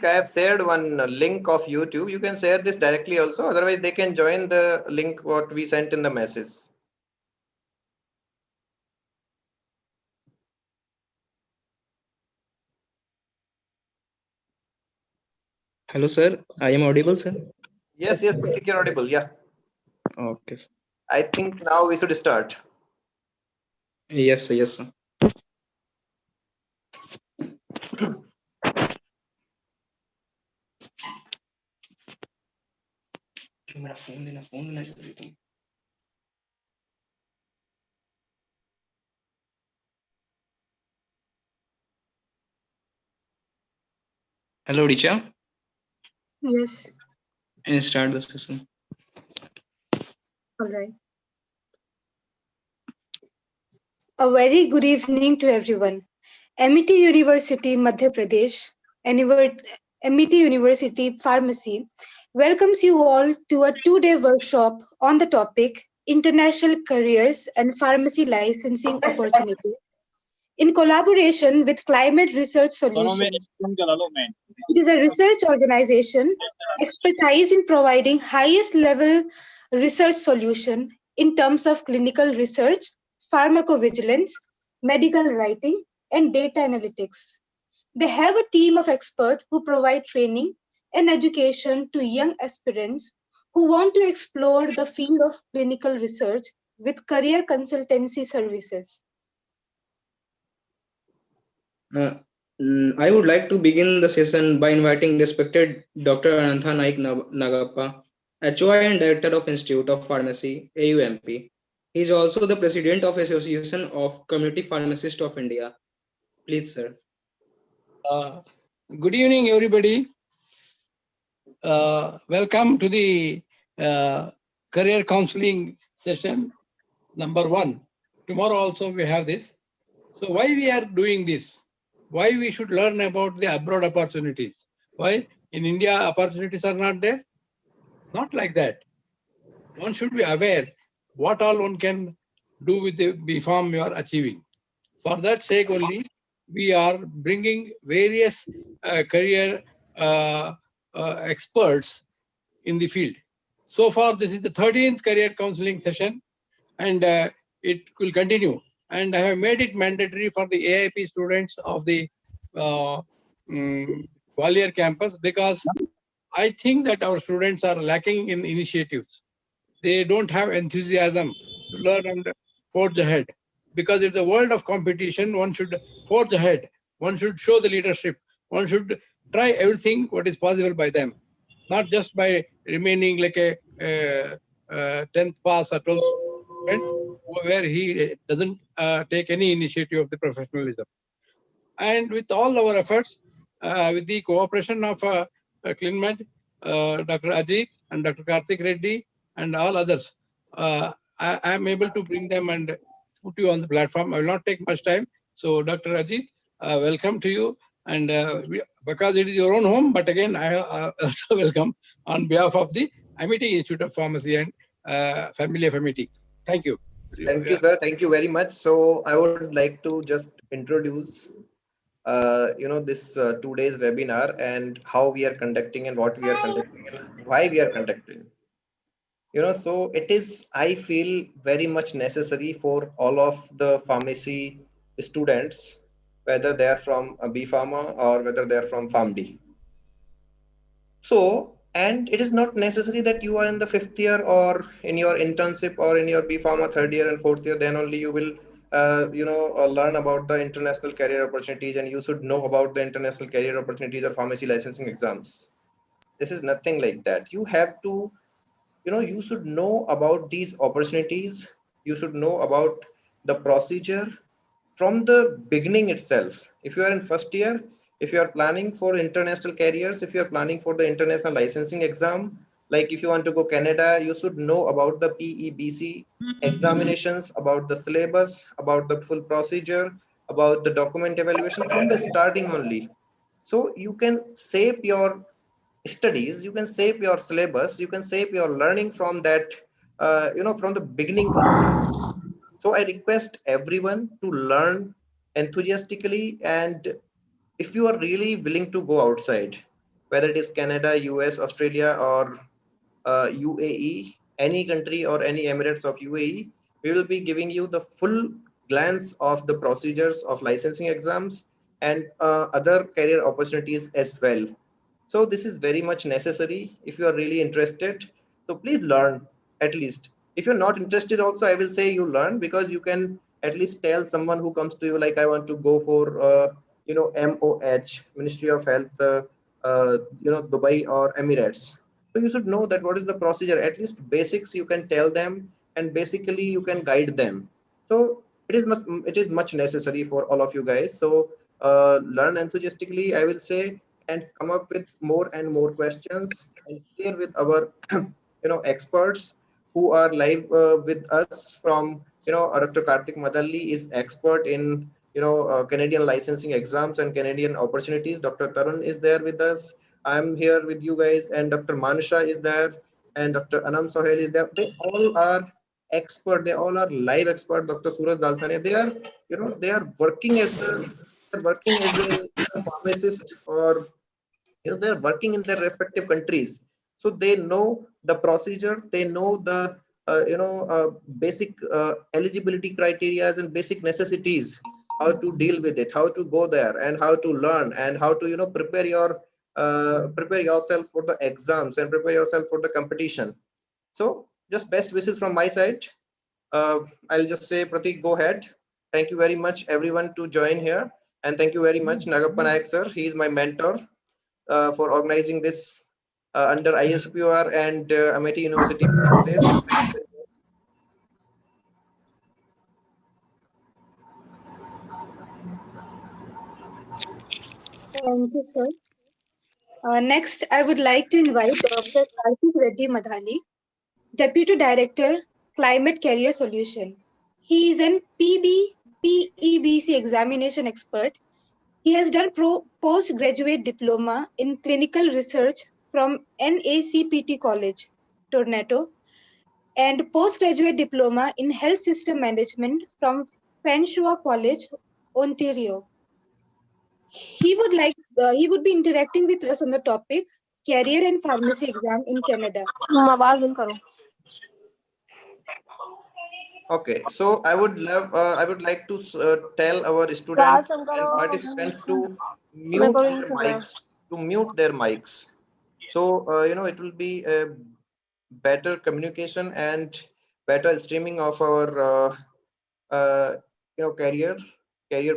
I have shared one link of YouTube. You can share this directly also. Otherwise, they can join the link what we sent in the message. Hello, sir. I am audible, sir. Yes, you're audible. Yeah. Okay, sir. I think now we should start. Yes, sir. Yes, sir. मेरा phone लेना जरूरी तुम Hello, Richa. Yes. And start the session. All right. A very good evening to everyone. AMITY University, Madhya Pradesh, AMITY University Pharmacy welcomes you all to a two-day workshop on the topic International Careers and Pharmacy Licensing Opportunities in collaboration with Climate Research Solutions. It is a research organization expertise in providing highest level research solution in terms of clinical research, pharmacovigilance, medical writing, and data analytics. They have a team of experts who provide training and education to young aspirants who want to explore the field of clinical research with career consultancy services. I would like to begin the session by inviting respected Dr. Anantha Naik Nagappa, HOI and Director of Institute of Pharmacy, AUMP. He is also the President of Association of Community Pharmacists of India. Please, sir. Good evening, everybody. Welcome to the career counseling session number 1. Tomorrow also we have this. So why we are doing this? Why we should learn about the abroad opportunities? Why in India opportunities are not there? Not like that. One should be aware what all one can do with the BPharm you are achieving. For that sake only, we are bringing various career experts in the field. So far, this is the 13th career counseling session, and it will continue. And I have made it mandatory for the AIP students of the Gwalior campus because I think that our students are lacking in initiatives. They don't have enthusiasm to learn and forge ahead. Because it's a world of competition, one should forge ahead. One should show the leadership. One should try everything what is possible by them, not just by remaining like a 10th pass or 12th student where he doesn't take any initiative of the professionalism. And with all our efforts, with the cooperation of ClinMed, Dr. Ajit and Dr. Karthik Reddy and all others, I am able to bring them and put you on the platform. I will not take much time. So Dr. Ajit, welcome to you. And because it is your own home, but again, I also welcome on behalf of the AMITY Institute of Pharmacy and family of AMITY. Thank you. Thank you, sir. Thank you very much. So I would like to just introduce, this 2 days webinar and how we are conducting and what we are conducting and why we are conducting. So it is, I feel, very much necessary for all of the pharmacy students, whether they are from B Pharma or whether they are from PharmD. So, and it is not necessary that you are in the 5th year or in your internship or in your B Pharma 3rd year and 4th year, then only you will, learn about the international career opportunities and you should know about the international career opportunities or pharmacy licensing exams. This is nothing like that. You have to, you should know about these opportunities. You should know about the procedure from the beginning itself. If you are in 1st year, if you are planning for international careers, if you are planning for the international licensing exam, Like if you want to go Canada, you should know about the PEBC examinations, about the syllabus, about the full procedure, about the document evaluation from the starting only. So you can shape your studies, you can shape your syllabus, you can shape your learning from that, from the beginning only. So I request everyone to learn enthusiastically, and if you are really willing to go outside, whether it is Canada, US, Australia, or UAE, any country or any Emirates of UAE, we will be giving you the full glance of the procedures of licensing exams and other career opportunities as well. So this is very much necessary if you are really interested. So please learn at least. If you're not interested also, I will say you learn, because you can at least tell someone who comes to you like, I want to go for, MOH, Ministry of Health, Dubai or Emirates. So you should know that what is the procedure, at least basics you can tell them, and basically you can guide them. So it is much necessary for all of you guys. So learn enthusiastically, I will say, and come up with more and more questions and clear with our experts who are live with us from, Dr. Karthik Madalli is expert in Canadian licensing exams and Canadian opportunities. Dr. Tarun is there with us. I'm here with you guys, and Dr. Manasha is there, and Dr. Anam Sohail is there. They all are expert. They all are live expert. Dr. Suraj Dalsania, they are working as a pharmacist, or they're working in their respective countries, so they know the procedure, they know the basic eligibility criteria and basic necessities, how to deal with it, how to go there, and how to learn, and how to prepare yourself for the exams and prepare yourself for the competition. So just best wishes from my side. I'll just say, Pratik, go ahead. Thank you very much everyone to join here, and thank you very much Nagappa Nayak sir, he is my mentor for organizing this under ISPOR and AMITY University. Thank you, sir. Next, I would like to invite Dr. Karthik Reddy Madhani, Deputy Director, Climate Career Solution. He is an PEBC examination expert. He has done postgraduate diploma in clinical research from NACPT College, Toronto, and postgraduate diploma in health system management from Fanshawe College, Ontario. He would be interacting with us on the topic career and pharmacy exam in Canada. Okay, so I would like to tell our students and participants to mute their mics. So it will be a better communication and better streaming of our career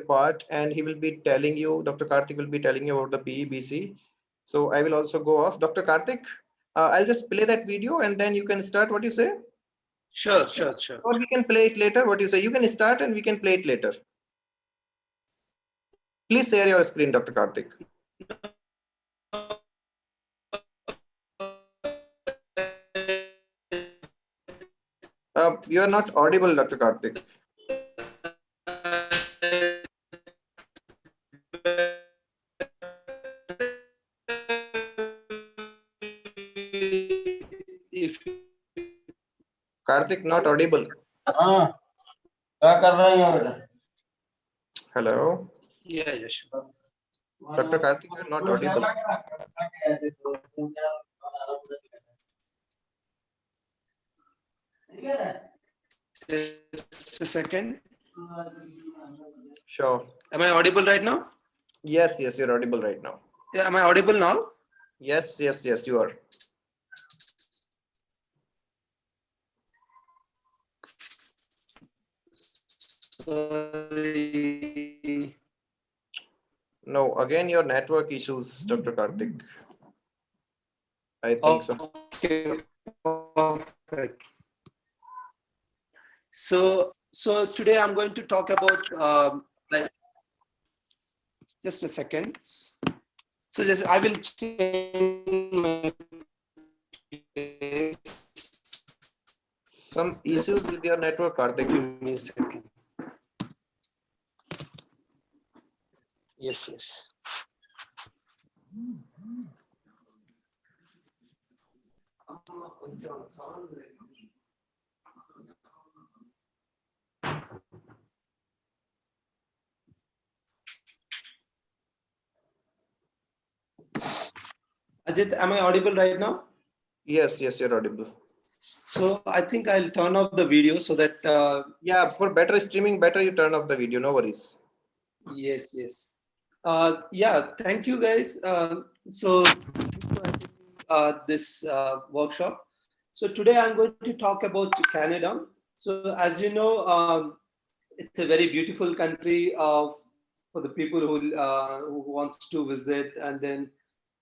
part, and he will be telling you, Dr. Karthik will be telling you about the PEBC. So I will also go off. Dr. Karthik, I'll just play that video and then you can start. What you say? Sure. Or we can play it later. What you say? You can start and we can play it later. Please share your screen, Dr. Karthik. You are not audible, Dr. Karthik. Karthik, not audible. Hello. Yeah, sure. Dr. Karthik, you are not audible. Just a second. Sure. Am I audible right now? Yes, you're audible right now. Yeah, am I audible now? Yes, you are. Sorry. No, again, your network issues, Dr. Karthik. I think so. Okay, perfect. So today I'm going to talk about just a second. So I will change my Some issues with your network, Karthik. Give me a second. Yes, yes. Ajit, am I audible right now? Yes, yes, you're audible. So I think I'll turn off the video so that. Yeah, for better streaming, better you turn off the video. No worries. Yes, yes. Yeah, thank you guys. So this workshop. So today I'm going to talk about Canada. So as you know, it's a very beautiful country for the people who wants to visit, and then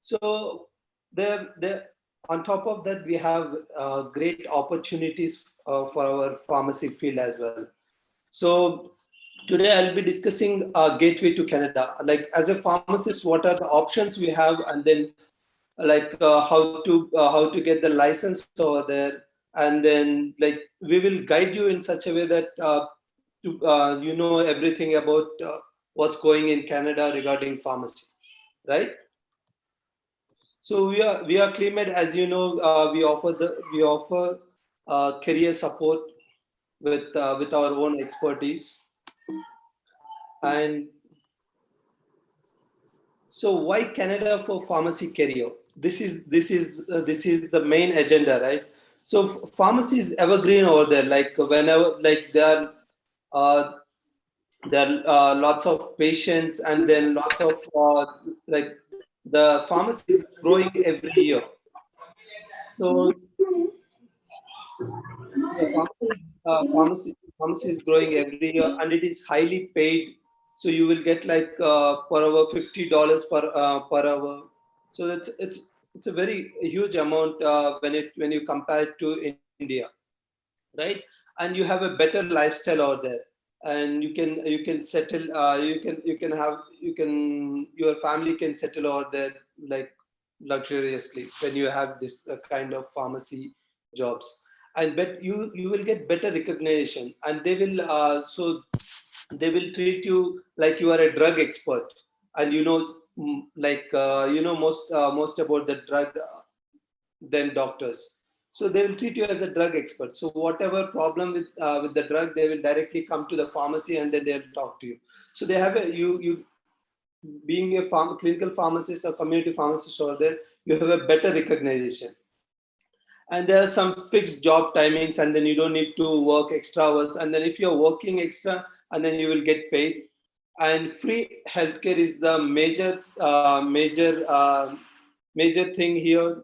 so there on top of that we have great opportunities for our pharmacy field as well. So today I'll be discussing gateway to Canada. Like as a pharmacist, what are the options we have, and then like how to get the license over there, and then like we will guide you in such a way that you know everything about what's going in Canada regarding pharmacy, right? So we are CleanMed, as you know. We offer career support with our own expertise. And so why Canada for pharmacy career? This is the main agenda, right? So pharmacy is evergreen over there. Like whenever, like there are lots of patients, and then lots of like the pharmacy is growing every year. So the pharmacy is growing every year, and it is highly paid. So you will get like per hour $50 per hour. So it's a very huge amount when you compare it to India, right? And you have a better lifestyle out there, and you can settle. Your family can settle out there like luxuriously when you have this kind of pharmacy jobs. And but you will get better recognition, and they will they will treat you like you are a drug expert, and you know like you know most about the drug than doctors. So they will treat you as a drug expert. So whatever problem with the drug, they will directly come to the pharmacy, and then they'll talk to you. So they have a you being a clinical pharmacist or community pharmacist over there, you have a better recognition. And there are some fixed job timings, and then you don't need to work extra hours. And then if you're working extra, and then you will get paid. And free healthcare is the major thing here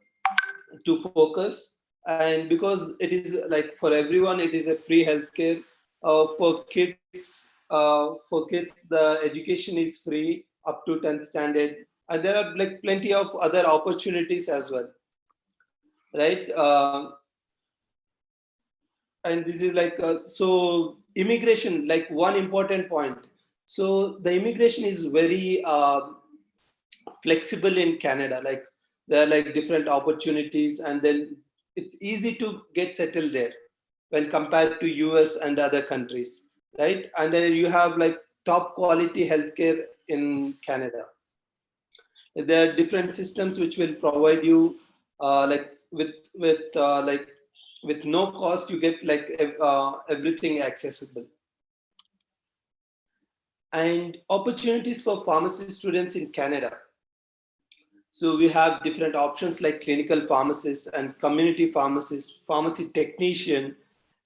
to focus. And because it is like for everyone, it is a free healthcare. For kids, the education is free up to 10th standard, and there are like plenty of other opportunities as well, right? And this is like so immigration, like one important point. So the immigration is very flexible in Canada. Like there are like different opportunities, and then it's easy to get settled there when compared to US and other countries, right? And then you have like top quality healthcare in Canada. There are different systems which will provide you like with no cost, you get like everything accessible. And opportunities for pharmacy students in Canada. So we have different options like clinical pharmacist and community pharmacist, pharmacy technician,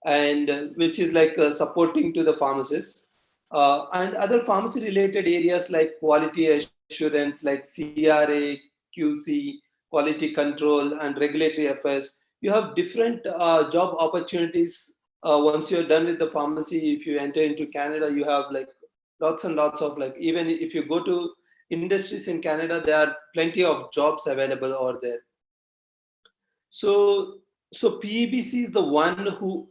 and which is like supporting to the pharmacist, and other pharmacy related areas like quality assurance, like CRA, QC, quality control, and regulatory affairs. You have different job opportunities once you're done with the pharmacy. If you enter into Canada, you have like lots and lots of, like, even if you go to industries in Canada, there are plenty of jobs available over there. So PEBC is the one who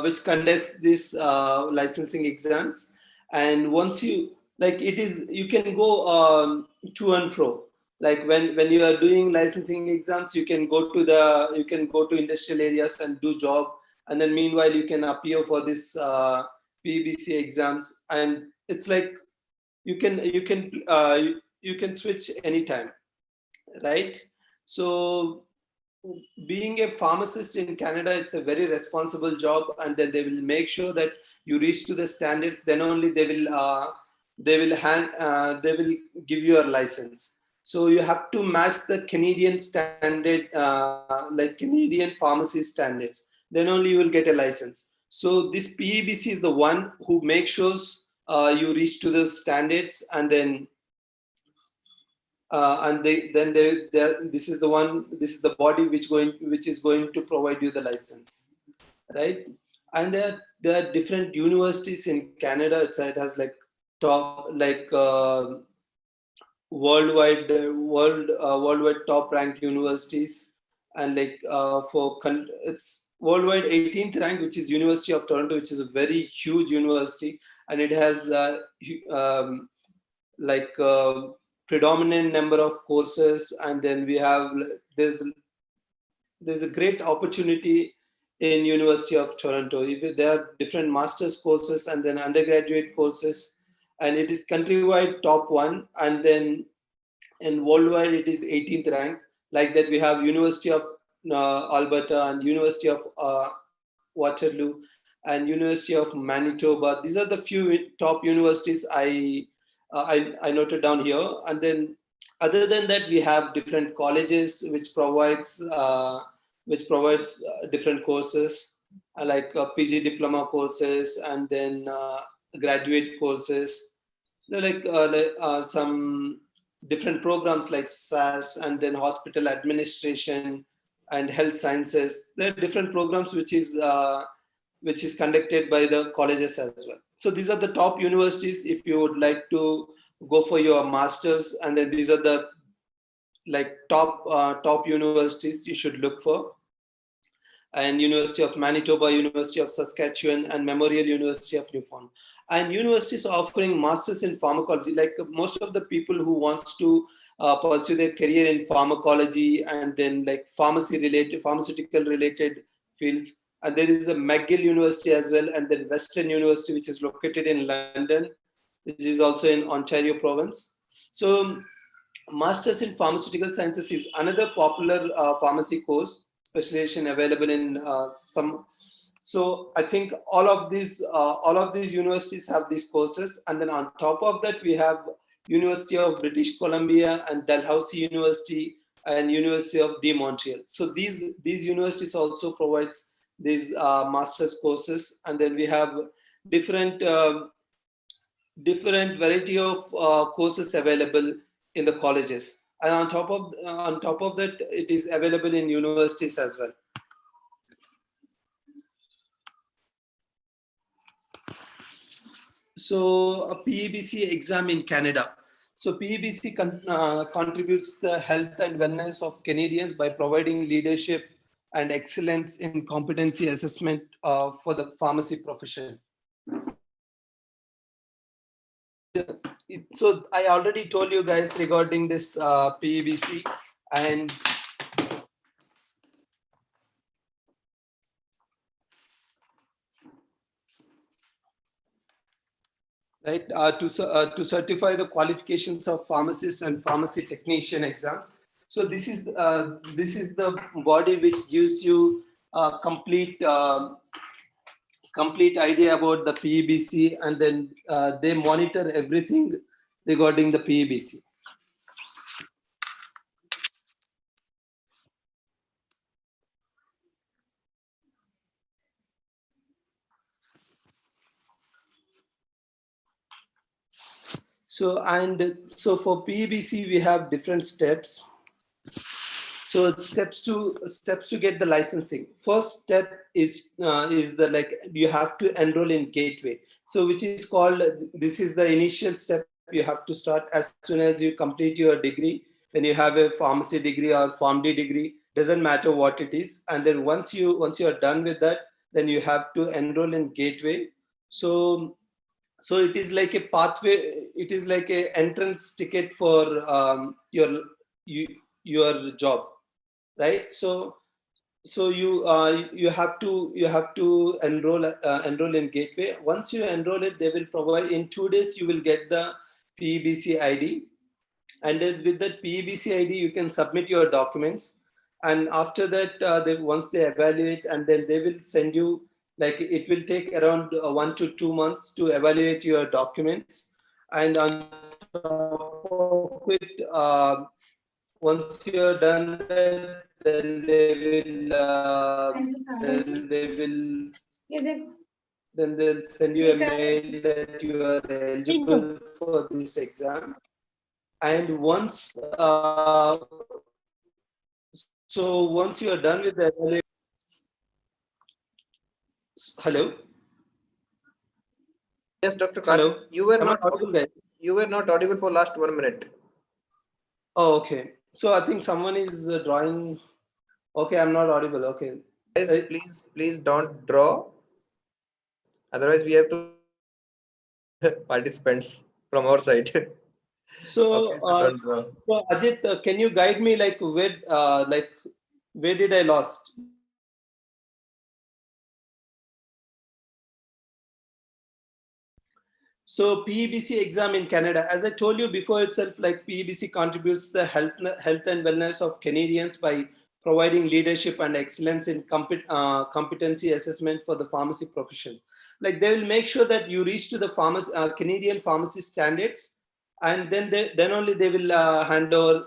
which conducts this licensing exams. And once you, like, it is, you can go to and fro. Like when you are doing licensing exams, you can go to industrial areas and do job, and then meanwhile you can appear for this PBC exams, and it's like you can switch anytime, right? So being a pharmacist in Canada, it's a very responsible job, and then they will make sure that you reach to the standards. Then only they will give you a license. So you have to match the Canadian standard, like Canadian pharmacy standards. Then only you will get a license. So this PEBC is the one who makes sure you reach to those standards, and then this is the body which is going to provide you the license, right? And there are different universities in Canada. It has like top, like worldwide top ranked universities, and like it's worldwide 18th rank, which is University of Toronto, which is a very huge university, and it has like predominant number of courses. And then we have there's a great opportunity in University of Toronto. If there are different master's courses and then undergraduate courses, and it is countrywide top one, and then in worldwide it is 18th rank. Like that, we have University of Alberta and University of Waterloo and University of Manitoba. These are the few top universities I noted down here. And then other than that, we have different colleges which provides different courses, like PG diploma courses, and then graduate courses. They're like some different programs like SAS, and then hospital administration and health sciences. There are different programs which is conducted by the colleges as well. So these are the top universities if you would like to go for your masters, and then these are the like top universities you should look for. And University of Manitoba, University of Saskatchewan, and Memorial University of Newfoundland. And universities offering masters in pharmacology. Like most of the people who wants to pursue their career in pharmacology and then like pharmaceutical related fields. And there is a McGill University as well, and then Western University, which is located in London, which is also in Ontario province. So Masters in Pharmaceutical Sciences is another popular pharmacy course, specialization available in some. So I think all of these universities have these courses, and then on top of that we have University of British Columbia and Dalhousie University and University of de Montreal. So these universities also provides these master's courses, and then we have different variety of courses available in the colleges, and on top of that, it is available in universities as well. So a PEBC exam in Canada. So PEBC contributes the health and wellness of Canadians by providing leadership and excellence in competency assessment for the pharmacy profession. So I already told you guys regarding this PEBC, and right to certify the qualifications of pharmacists and pharmacy technician exams. So this is the body which gives you a complete idea about the PEBC, and then they monitor everything regarding the PEBC. So for PEBC we have different steps. So steps to get the licensing. First step is the like you have to enroll in Gateway. So which is called, this is the initial step you have to start as soon as you complete your degree. When you have a pharmacy degree or PharmD degree, doesn't matter what it is. And then once you are done with that, then you have to enroll in Gateway. So it is like a pathway. It is like a entrance ticket for your job. Right. So so you have to enroll in Gateway. Once you enroll it, they will provide in 2 days. You will get the PEBC ID, and then with that PEBC ID, you can submit your documents. And after that, once they evaluate, and then they will send you, like it will take around 1 to 2 months to evaluate your documents. And on top of it, once you're done that, then they'll send you a mail that you are eligible for this exam. And once once you are done with the evaluation, hello. Yes, Dr. Hello. Karthik, you were Am I not audible, guys? You were not audible for last 1 minute. Oh, okay. So I think someone is drawing. Okay, I'm not audible. Okay. Guys, please don't draw. Otherwise, we have to participants from our side. So, Okay, so don't draw. so Ajit, can you guide me like where did I lost? So PEBC exam in Canada, as I told you before itself, like PEBC contributes the health and wellness of Canadians by providing leadership and excellence in competency assessment for the pharmacy profession. Like they will make sure that you reach to the Canadian pharmacy standards, and then only they will hand over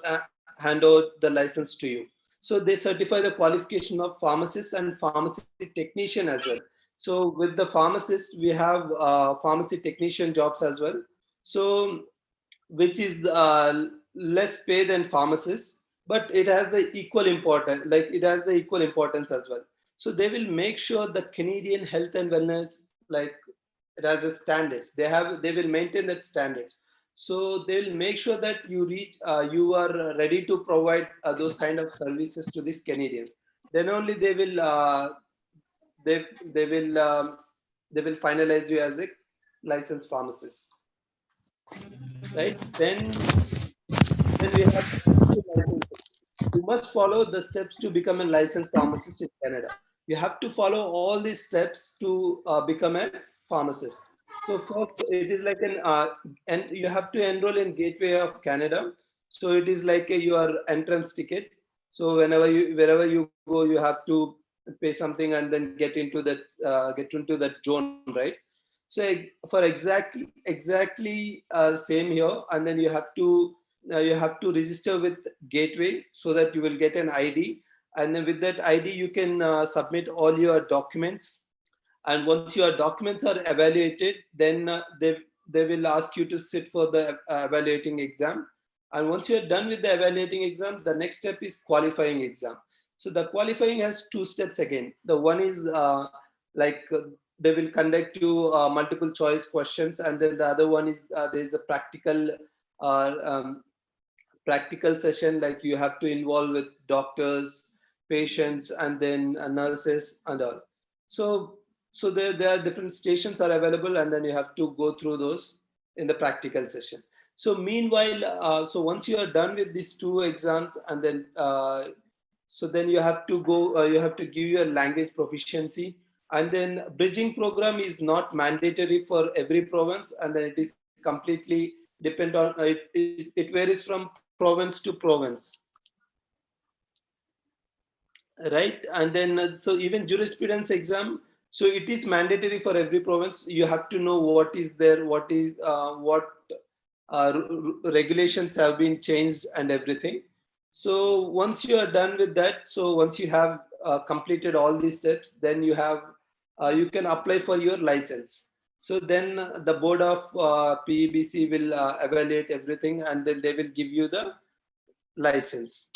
the license to you. So they certify the qualification of pharmacists and pharmacy technician as well. So with the pharmacist, we have pharmacy technician jobs as well. So which is less pay than pharmacists, but it has the equal importance. Like it has the equal importance as well. So they will make sure the Canadian health and wellness, like it has the standards. They will maintain that standards. So they will make sure that you are ready to provide those kind of services to these Canadians. Then only they they will um, they will finalize you as a licensed pharmacist, right? Then we have licensing. You must follow the steps to become a licensed pharmacist in Canada. You have to follow all these steps to become a pharmacist. So first, it is like and you have to enroll in Gateway of Canada. So it is like your entrance ticket. So wherever you go, you have to pay something and then get into that zone, right? So for exactly same here, and then you have to register with Gateway so that you will get an ID, and then with that ID you can submit all your documents. And once your documents are evaluated, then they will ask you to sit for the evaluating exam. And once you're done with the evaluating exam, the next step is qualifying exam. So the qualifying has 2 steps again. The one is like they will conduct you multiple choice questions, and then the other one is there is a uh, um, practical session, like you have to involve with doctors, patients, and then nurses and all. So there are different stations are available, and then you have to go through those in the practical session. So meanwhile, so once you are done with these 2 exams, and then so then you have to give your language proficiency. And then bridging program is not mandatory for every province, and then it is completely depend on it varies from province to province, right? And then so even jurisprudence exam, so it is mandatory for every province. You have to know what is there, what regulations have been changed and everything. So once you are done with that, so once you have completed all these steps, then you can apply for your license. So then the board of PEBC will evaluate everything, and then they will give you the license,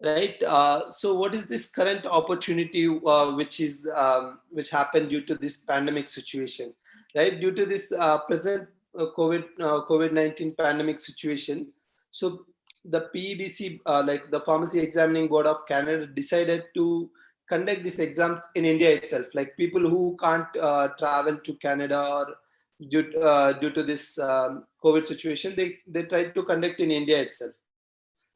right? So what is this current opportunity which happened due to this pandemic situation, right? Due to this present COVID-19 pandemic situation, so the PEBC, like the Pharmacy Examining Board of Canada, decided to conduct these exams in India itself. Like people who can't travel to Canada, or due to this COVID situation, they tried to conduct in India itself.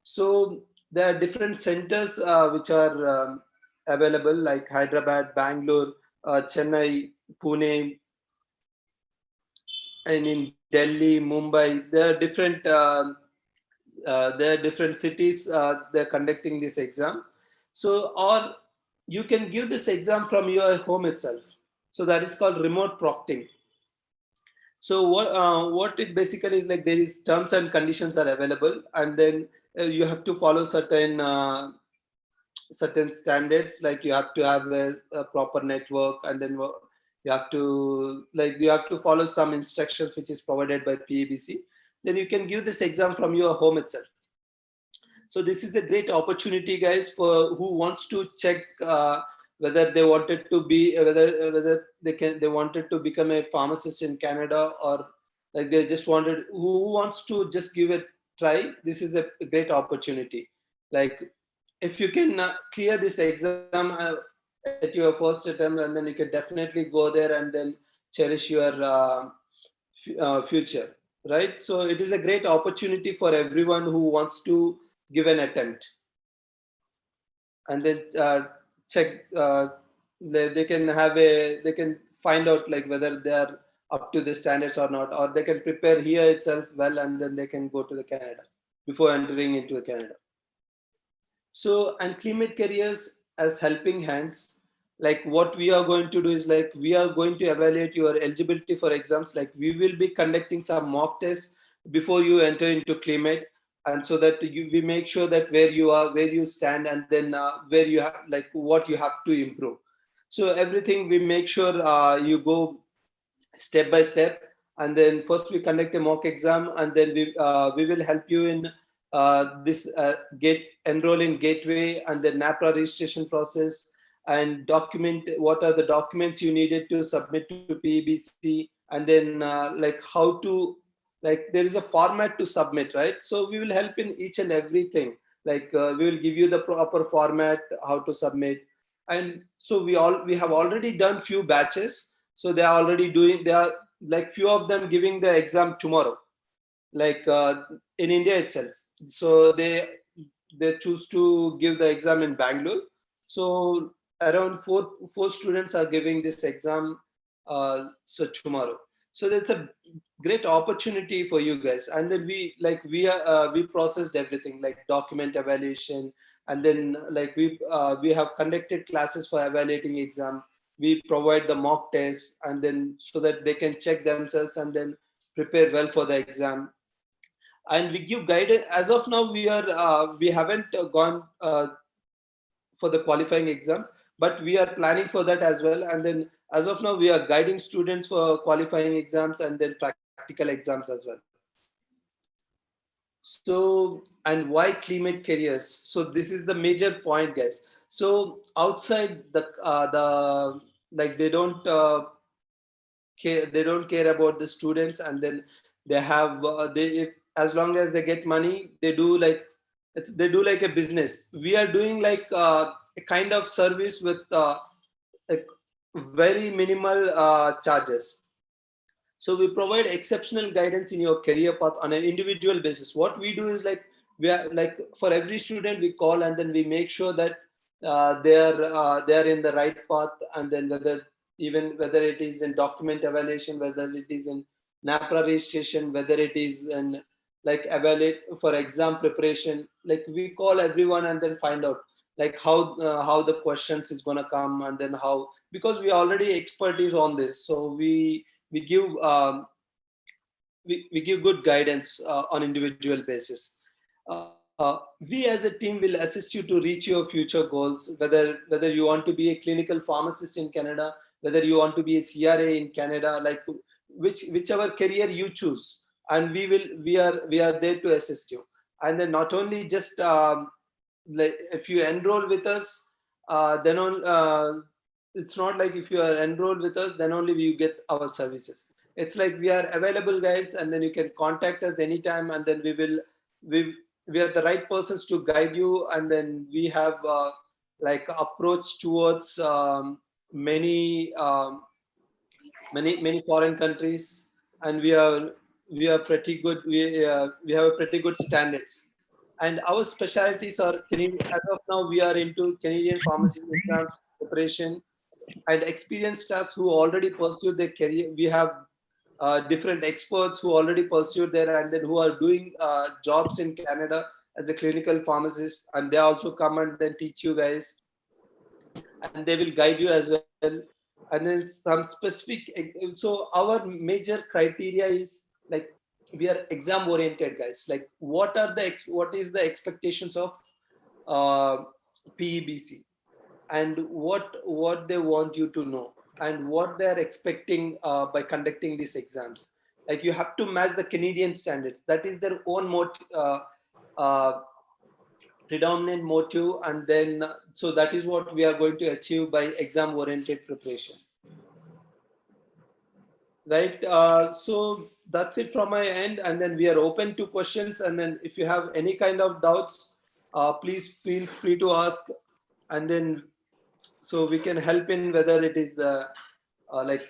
So there are different centers which are available, like Hyderabad, Bangalore, Chennai, Pune, and in Delhi, Mumbai. There are different cities they're conducting this exam. So, or you can give this exam from your home itself. So that is called remote proctoring. So what it basically is, like, there is terms and conditions are available, and then you have to follow certain standards, like you have to have a proper network, and then you have to follow some instructions which is provided by PABC. Then you can give this exam from your home itself. So this is a great opportunity, guys, for who wants to check whether they wanted to be whether they wanted to become a pharmacist in Canada, or like they just wanted, who wants to just give it try. This is a great opportunity. Like, if you can clear this exam at your first attempt, and then you can definitely go there and then cherish your future, right? So it is a great opportunity for everyone who wants to give an attempt, and then check they can find out like whether they are up to the standards or not, or they can prepare here itself well, and then they can go to the Canada before entering into the Canada. So, and Climate Careers as helping hands, like what we are going to do is, like, we are going to evaluate your eligibility for exams. Like, we will be conducting some mock tests before you enter into Climate, and so that we make sure that where you are, where you stand, and then where you have, like, what you have to improve. So everything we make sure you go step by step, and then first we conduct a mock exam, and then we will help you in this enroll in gateway and the NAPRA registration process, and document what are the documents you needed to submit to PABC, and then like how to, like, there is a format to submit, right? So we will help in each and everything. Like we will give you the proper format, how to submit. And so we have already done few batches. So they are like few of them giving the exam tomorrow, like in India itself. So they choose to give the exam in Bangalore. So around four students are giving this exam so tomorrow. So that's a great opportunity for you guys. And then we processed everything, like document evaluation, and then like we have conducted classes for evaluating exam. We provide the mock tests, and then so that they can check themselves and then prepare well for the exam. And we give guidance. As of now, we haven't gone for the qualifying exams, but we are planning for that as well. And then as of now, we are guiding students for qualifying exams and then practical exams as well. So, and why Climate Careers? So this is the major point, guys. So outside the like, they don't care about the students, and then they have as long as they get money, they do like a business. We are doing like a kind of service with like very minimal charges. So we provide exceptional guidance in your career path on an individual basis. What we do is, like, we are like, for every student we call, and then we make sure that they are in the right path, and then whether it is in document evaluation, whether it is in NAPRA registration, whether it is in like evaluate for exam preparation, like we call everyone and then find out like how the questions is going to come, and then how, because we already expertise on this, so we give we give good guidance on individual basis. We as a team will assist you to reach your future goals, whether you want to be a clinical pharmacist in Canada, whether you want to be a CRA in Canada, like whichever career you choose, and we are there to assist you. And then not only just like if you enroll with us, then on it's not like if you are enrolled with us, then only you get our services. It's like we are available, guys, and then you can contact us anytime, and then we are the right persons to guide you. And then we have like approach towards many foreign countries, and we are pretty good. We have a pretty good standards, And our specialties are Canadian. As of now, we are into Canadian pharmacy exam preparation and experienced staff who already pursued their career. We have different experts who already pursued there and then who are doing jobs in Canada as a clinical pharmacist, and they also come and then teach you guys, and they will guide you as well. And then some specific, so our major criteria is like we are exam oriented guys. Like what is the expectations of uh, PEBC, and what they want you to know, and what they are expecting by conducting these exams. Like you have to match the Canadian standards. That is their own uh, predominant motive, and then so that is what we are going to achieve by exam oriented preparation, right? So that's it from my end, and then we are open to questions, and then if you have any kind of doubts, please feel free to ask, and then so we can help in whether it is like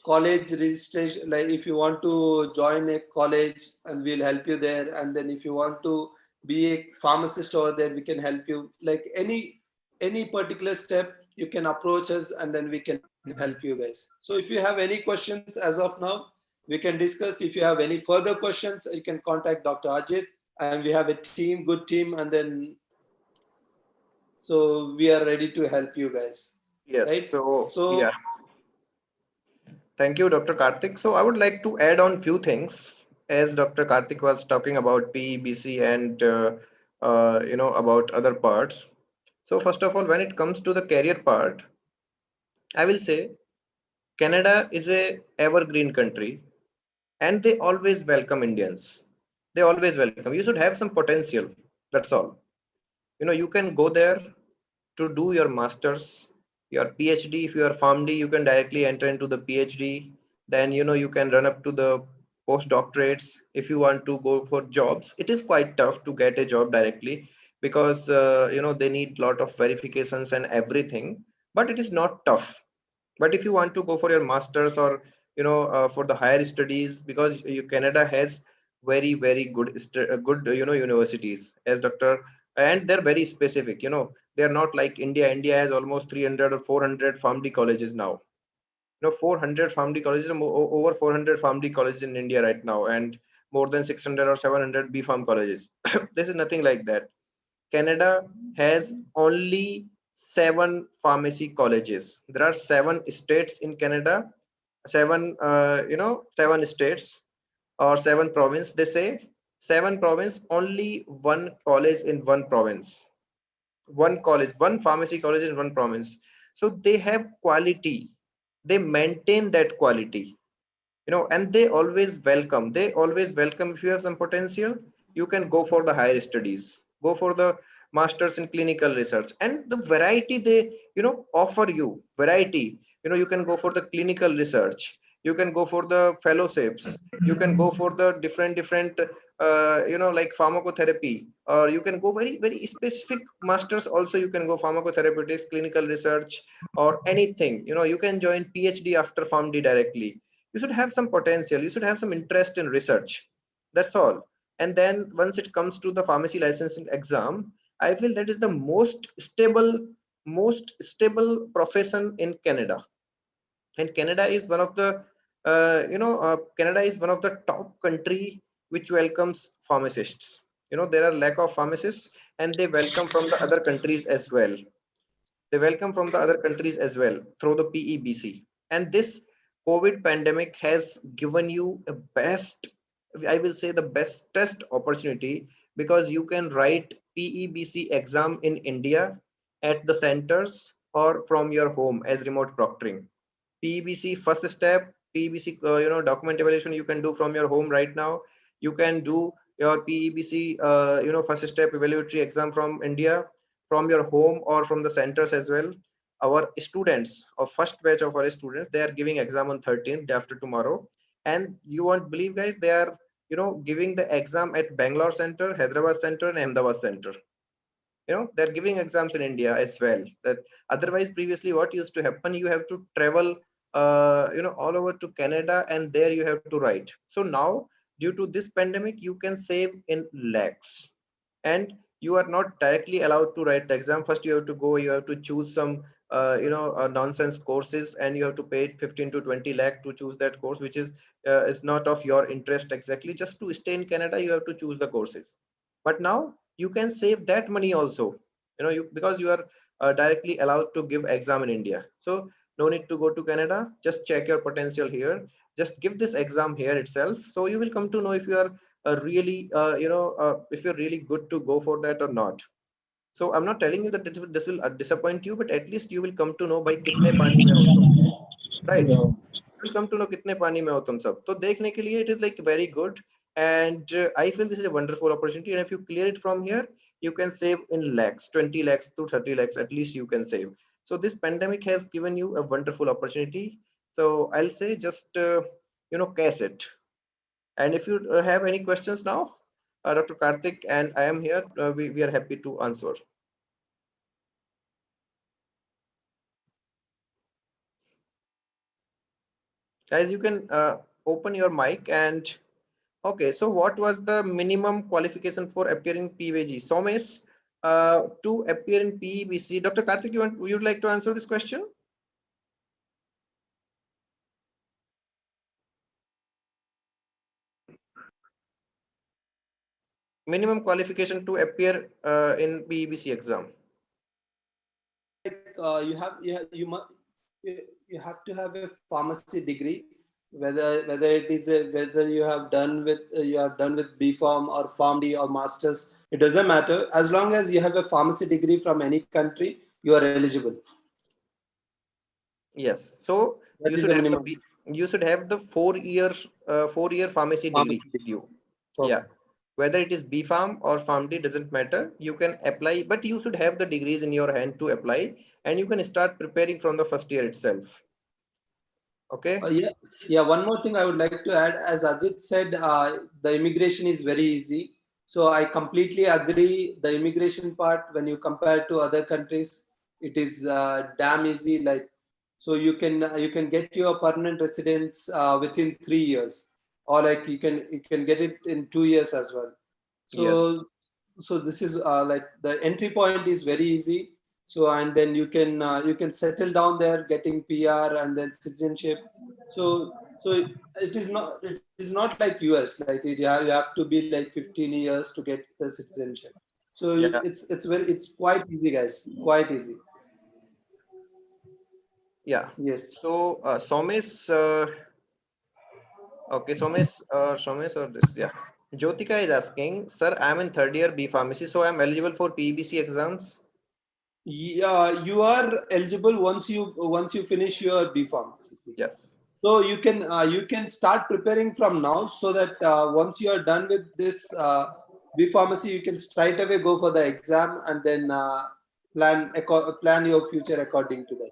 college registration, like if you want to join a college and we'll help you there, and then if you want to be a pharmacist over there, we can help you. Like any particular step you can approach us, and then we can help you guys. So if you have any questions as of now, we can discuss. If you have any further questions, you can contact Dr. Ajit, and we have a team, good team, and then so we are ready to help you guys, Yes. right? So yeah, thank you, Dr. Karthik. So I would like to add on few things as Dr. Karthik was talking about PEBC and about other parts. So first of all, when it comes to the career part, I will say Canada is a evergreen country, and they always welcome Indians. They always welcome. You should have some potential. That's all. You can go there to do your masters, your PhD. If you are PharmD, you can directly enter into the PhD. Then you can run up to the postdoctorates. If you want to go for jobs, it is quite tough to get a job directly because they need lot of verifications and everything. But it is not tough. But if you want to go for your masters or for the higher studies, because Canada has very good universities, as Dr. and they're very specific. They're not like India has almost 300 or 400 pharmacy colleges now. 400 pharmacy colleges, over 400 pharmacy colleges in India right now, and more than 600 or 700 B Pharm colleges. This is nothing like that. Canada has only 7 pharmacy colleges. There are 7 states in Canada, 7 states or 7 province. They say 7 province, only 1 college in 1 province. 1 college, 1 pharmacy college in 1 province. So they have quality. They maintain that quality, and they always welcome. If you have some potential, you can go for the higher studies, go for the masters in clinical research, and the variety they offer you variety. You can go for the clinical research, you can go for the fellowships, you can go for the different like pharmacotherapy, or you can go very specific masters also. You can go pharmacotherapeutics, clinical research, or anything. You can join PhD after PharmD directly. You should have some potential, you should have some interest in research. That's all. And then once it comes to the pharmacy licensing exam, I feel that is the most stable profession in Canada. And Canada is one of the Canada is one of the top country which welcomes pharmacists. There are lack of pharmacists, and they welcome from the other countries as well. They welcome from the other countries as well through the PEBC. And this COVID pandemic has given you a best, I will say the bestest opportunity, because you can write PEBC exam in India at the centers or from your home as remote proctoring. PEBC first step, PEBC document evaluation you can do from your home right now. You can do your PEBC first step evaluatory exam from India, from your home or from the centers as well. Our students, or first batch of our students, they are giving exam on 13th, day after tomorrow. And you won't believe, guys, they are giving the exam at Bangalore center, Hyderabad center, and Ahmedabad center. They're giving exams in India as well. That otherwise previously what used to happen, you have to travel all over to Canada, and there you have to write. So now, due to this pandemic, you can save in lakhs. and you are not directly allowed to write the exam. First you have to go, you have to choose some nonsense courses, and you have to pay 15 to 20 lakh to choose that course, which is not of your interest exactly. Just to stay in Canada, you have to choose the courses. But now you can save that money also, because you are directly allowed to give exam in India. So no need to go to Canada. Just check your potential here. Just give this exam here itself. So you will come to know if you are really, if you're really good to go for that or not. So I'm not telling you that this will disappoint you, but at least you will come to know by kitne pani mein ho tum, right? Yeah. You will come to know kitne pani mein ho tum sab. So dekhne ke liye it is like very good, and I feel this is a wonderful opportunity. And if you clear it from here, you can save in lakhs, 20 lakhs to 30 lakhs at least you can save. So this pandemic has given you a wonderful opportunity. So I'll say just cash it. And if you have any questions now, Dr. Karthik and I am here, we are happy to answer. Guys, you can open your mic. And okay, so what was the minimum qualification for appearing PVG? Somesh, to appear in PEBC, Dr. Karthik, you'd like to answer this question? Minimum qualification to appear in PEBC exam. Like you have to have a pharmacy degree, whether it is whether you have done with you are done with B Pharm or PharmD or masters. It doesn't matter, as long as you have a pharmacy degree from any country, you are eligible. Yes. So That you is should the have minimum. you should have the 4-year pharmacy degree Pharmacy with you. degree. Yeah. Whether it is B Pharm or PharmD doesn't matter. You can apply, but you should have the degrees in your hand to apply, and you can start preparing from the first year itself. Okay. Yeah. One more thing I would like to add, as Ajit said, the immigration is very easy. So I completely agree. The immigration part, when you compare to other countries, it is damn easy. Like, so you can get your permanent residence within 3 years, or like you can get it in 2 years as well. Yes. So this is like the entry point is very easy. So and then you can settle down there, getting PR and then citizenship. So it is not like US, like you have to be like 15 years to get the citizenship. So Yeah. it's quite easy, guys, quite easy. Yeah. Yes. So Somesh, okay, Somesh or this, yeah. Jyotika is asking, sir, I'm in third year B Pharmacy, so I'm eligible for PEBC exams. Yeah, you are eligible once you finish your B Pharm. Yes. So you can start preparing from now, so that once you are done with this B Pharmacy, you can straight away go for the exam and then plan your future according to that.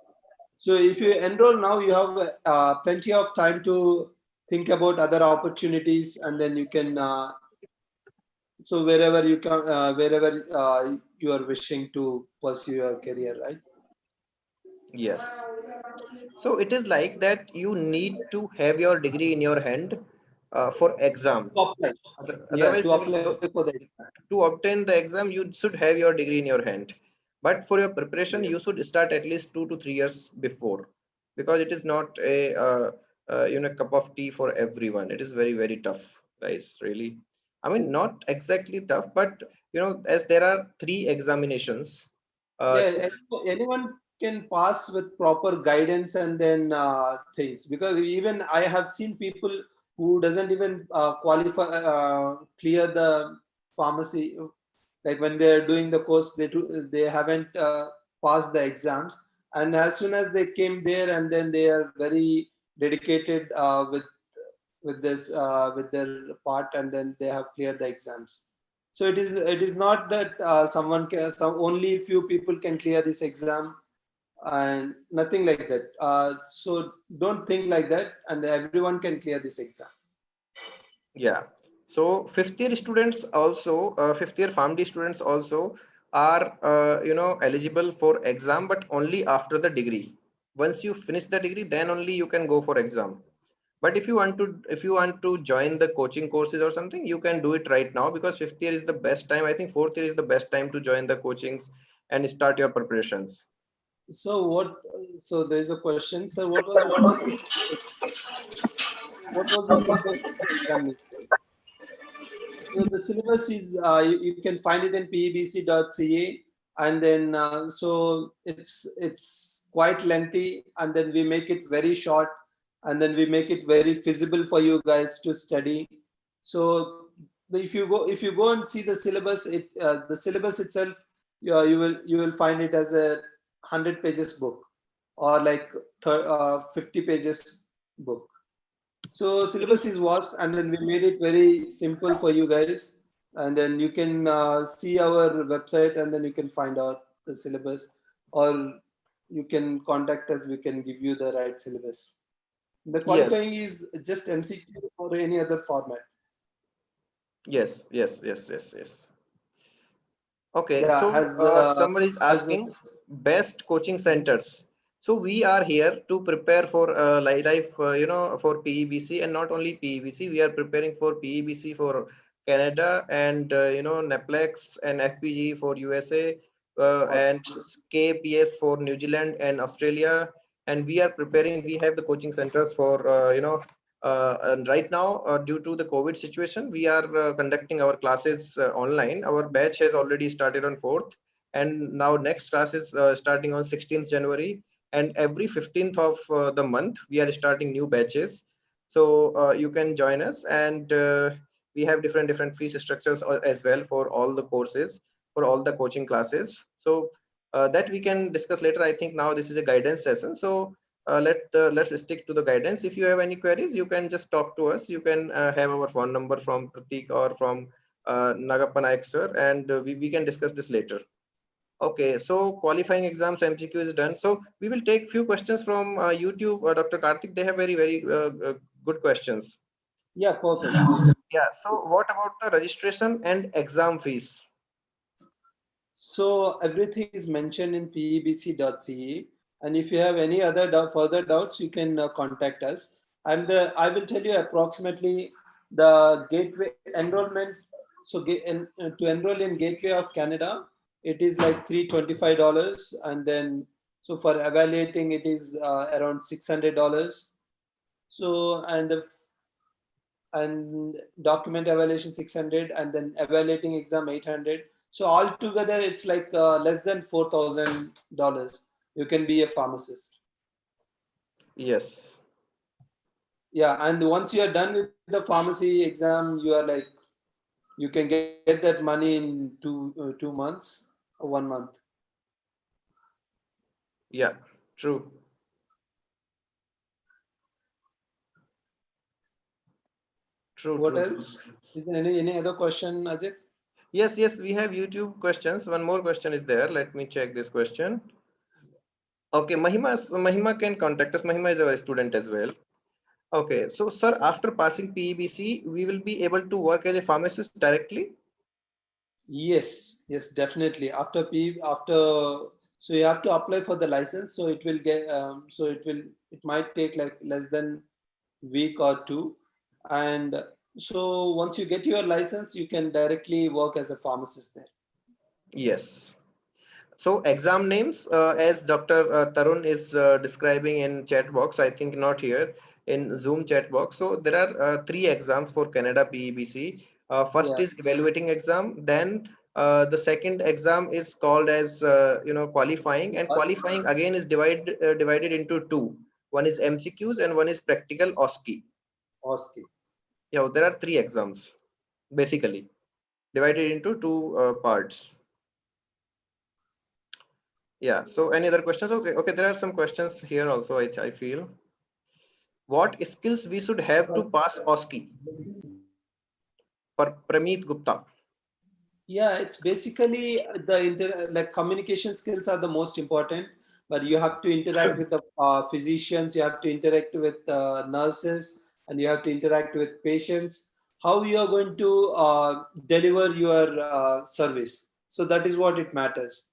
So if you enroll now, you have plenty of time to think about other opportunities, and then you can so wherever you are wishing to pursue your career, right? Yes. So it is like that you need to have your degree in your hand for exam. To apply. Yeah, Otherwise, to apply for the exam. to obtain the exam, you should have your degree in your hand. But for your preparation, Yeah. you should start at least 2 to 3 years before, because it is not a cup of tea for everyone. It is very, very tough, guys. Really, I mean, not exactly tough, but as there are 3 examinations. Uh, Yeah, anyone can pass with proper guidance and then things, because even I have seen people who doesn't even qualify clear the pharmacy, like when they're doing the course they haven't passed the exams, and as soon as they came there, and then they are very dedicated with this with their part, and then they have cleared the exams. So it is not that only few people can clear this exam, and nothing like that. So don't think like that, and everyone can clear this exam. Yeah. So fifth year PharmD students also are eligible for exam, but only after the degree. Once you finish the degree, then only you can go for exam. But if you want to join the coaching courses or something, you can do it right now, because 5th year is the best time. I think 4th year is the best time to join the coachings and start your preparations. So what? So there is a question. So what was the syllabus of the examination? So the syllabus is you can find it in pebc.ca, and then so it's quite lengthy, and then we make it very short, and then we make it very feasible for you guys to study. So if you go and see the syllabus, the syllabus itself, you will find it as a 100 pages book, or like 50 pages book. So syllabus is vast, and then we made it very simple for you guys. And then you can see our website, and then you can find out the syllabus, or you can contact us. We can give you the right syllabus. The Yes, qualifying is just MCQ or any other format. yes, yes, yes, yes, yes. Okay, Yeah, so someone is has asking best coaching centers. So we are here to prepare for life, for PEBC, and not only PEBC. We are preparing for PEBC for Canada, and NEPLEX and FPG for USA, and KPS for New Zealand and Australia. And we are preparing. We have the coaching centers for and right now, due to the COVID situation, we are conducting our classes online. Our batch has already started on 4th, and now next class is starting on 16th January. And every 15th of the month, we are starting new batches. So you can join us, and we have different fee structures as well for all the courses, for all the coaching classes. So that we can discuss later. I think now this is a guidance session. So let's stick to the guidance. If you have any queries, you can just talk to us. You can have our phone number from Pratik or from Nagappa Naik sir, and we can discuss this later. Okay, so qualifying exams MCQ is done. So we will take few questions from YouTube. Dr. Karthik, they have very good questions. Yeah, perfect. Yeah, so what about the registration and exam fees? So everything is mentioned in pebc.ca, and if you have any other further doubts, you can contact us. And I will tell you approximately the gateway enrollment. So to enroll in Gateway of Canada, it is like $325, and then so for evaluating it is around $600. So and document evaluation 600, and then evaluating exam 800. So altogether it's like less than $4,000. You can be a pharmacist. Yes. Yeah, and once you are done with the pharmacy exam, you are like, you can get that money in 2 months or 1 month. Yeah, true. What True. else? Is there any other question, Ajit? Yes, we have YouTube questions. One more question is there. Let me check this question. Okay, Mahima can contact us. Mahima is our student as well. Okay, so sir, after passing PEBC, we will be able to work as a pharmacist directly? Yes, definitely. So you have to apply for the license. So it will get it might take like less than week or two, and so once you get your license, you can directly work as a pharmacist there. Yes. So exam names, as Dr. Tarun is describing in chat box, I think not here, in Zoom chat box. So there are 3 exams for Canada PEBC. First Yeah, is evaluating exam. Then the second exam is called as qualifying, and but qualifying again is divided into 2. One is MCQs and one is practical OSCE. OSCE. Yeah, there are 3 exams basically divided into 2 parts. Yeah, so any other questions? Okay, there are some questions here also, I feel. What skills we should have to pass OSCE? For Prameet Gupta. Yeah, it's basically like communication skills are the most important, but you have to interact with the physicians, you have to interact with nurses, and you have to interact with patients. How you are going to deliver your service. So that is what it matters.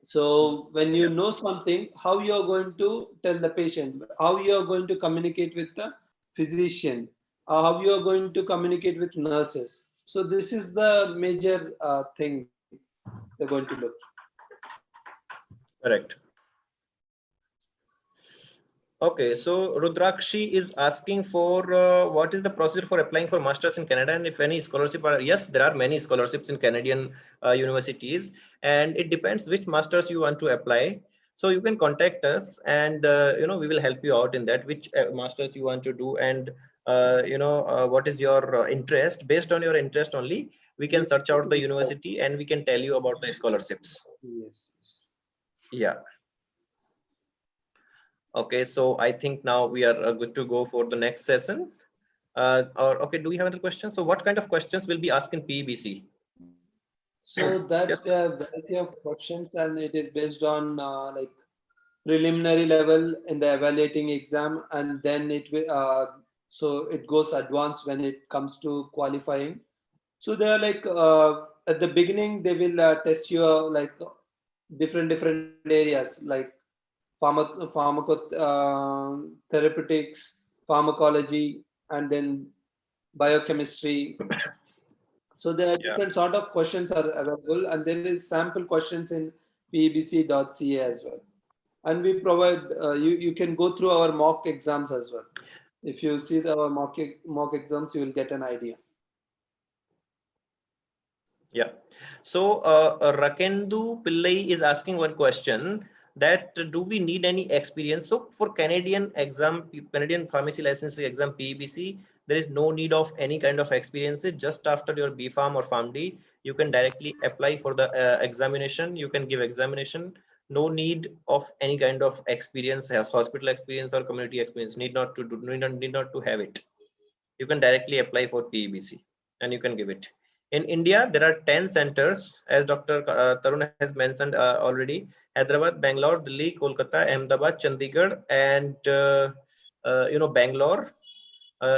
So when you know something, how you are going to tell the patient, how you are going to communicate with the physician, how you are going to communicate with nurses. So this is the major thing they're going to look. Correct. Okay, so Rudrakshi is asking for what is the procedure for applying for masters in Canada, and if any scholarship are. Yes, there are many scholarships in Canadian universities, and it depends which masters you want to apply. So you can contact us, and we will help you out in that, which masters you want to do, and what is your interest. Based on your interest only, we can search out the university and we can tell you about the scholarships. Yes. Yeah. Okay, so I think now we are good to go for the next session. Okay, do we have another question? So what kind of questions will be asked in PEBC? So that Yes. variety of questions, and it is based on like preliminary level in the evaluating exam, and then it will so it goes advanced when it comes to qualifying. So they are like at the beginning they will test you like different areas like therapeutics, pharmacology, and then biochemistry. So there are different sort of questions are available, and there is sample questions in pebc.ca as well. And we provide you can go through our mock exams as well. If you see our mock exams, you will get an idea. Yeah. So Rakendu Pillai is asking one question, that do we need any experience? So for Canadian pharmacy licensing exam PEBC, there is no need of any kind of experiences. Just after your BPharm or PharmD, you can directly apply for the examination. You can give examination. No need of any kind of experience, has hospital experience or community experience. Need not to have it. You can directly apply for PEBC and you can give it. In India, there are 10 centers, as Dr. Tarun has mentioned already: Hyderabad, Bangalore, Delhi, Kolkata, Ahmedabad, Chandigarh, and Bangalore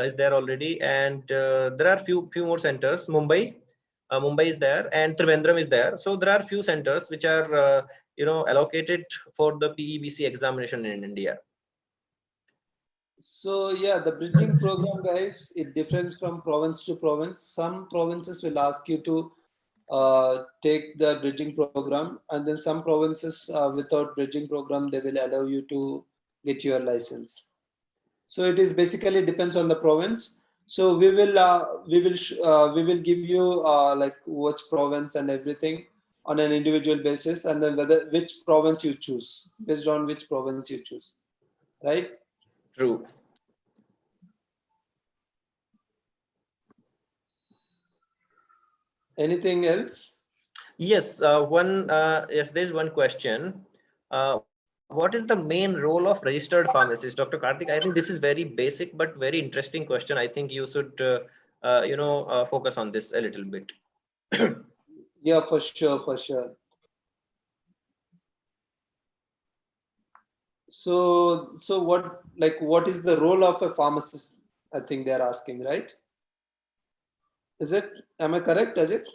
is there already. And there are few more centers. Mumbai is there, and Trivandrum is there. So there are few centers which are allocated for the PEBC examination in India. So yeah, the bridging program, guys, it differs from province to province. Some provinces will ask you to take the bridging program, and then some provinces without bridging program, they will allow you to get your license. So it is basically depends on the province. So we will give you like which province and everything on an individual basis, and then which province you choose, based on which province you choose, right? True. Anything else? Yes, there's one question. What is the main role of registered pharmacist? Dr. Karthik, I think this is very basic but very interesting question. I think you should focus on this a little bit. Yeah, for sure. So what is the role of a pharmacist? I think they're asking, right? Is it? Am I correct? Is it?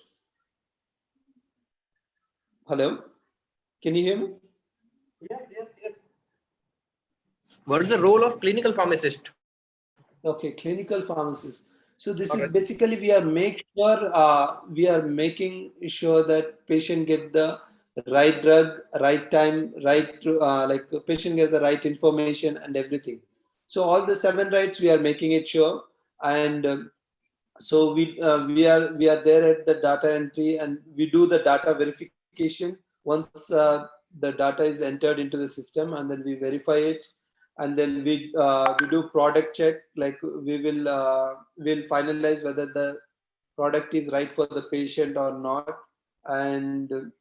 Hello? Can you hear me? Yes. What is the role of clinical pharmacist? Okay, clinical pharmacist. So this is basically we are making sure that patient get the right drug, right time, right like patient get the right information and everything. So all the 7 rights we are making it sure, and so we are there at the data entry, and we do the data verification once the data is entered into the system, and then we verify it, and then we do product check, like we'll finalize whether the product is right for the patient or not. And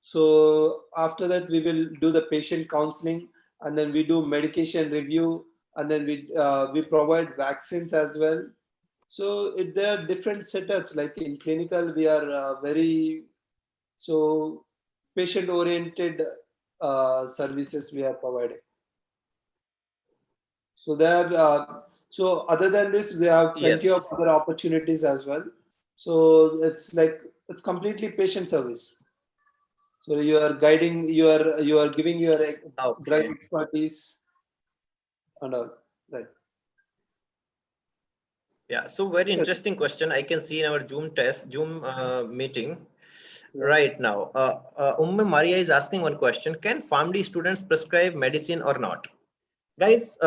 so after that we will do the patient counseling, and then we do medication review, and then we provide vaccines as well. So there are different setups. Like in clinical, we are very patient oriented services we are providing. So there, so other than this, we have plenty of other opportunities as well. So it's completely patient service. So you are guiding, you are giving your drug Okay. expertise and all, right? Yeah, so very Good. interesting question. I can see in our Zoom meeting Yeah. right now. Maria is asking one question: can PharmD students prescribe medicine or not? Guys,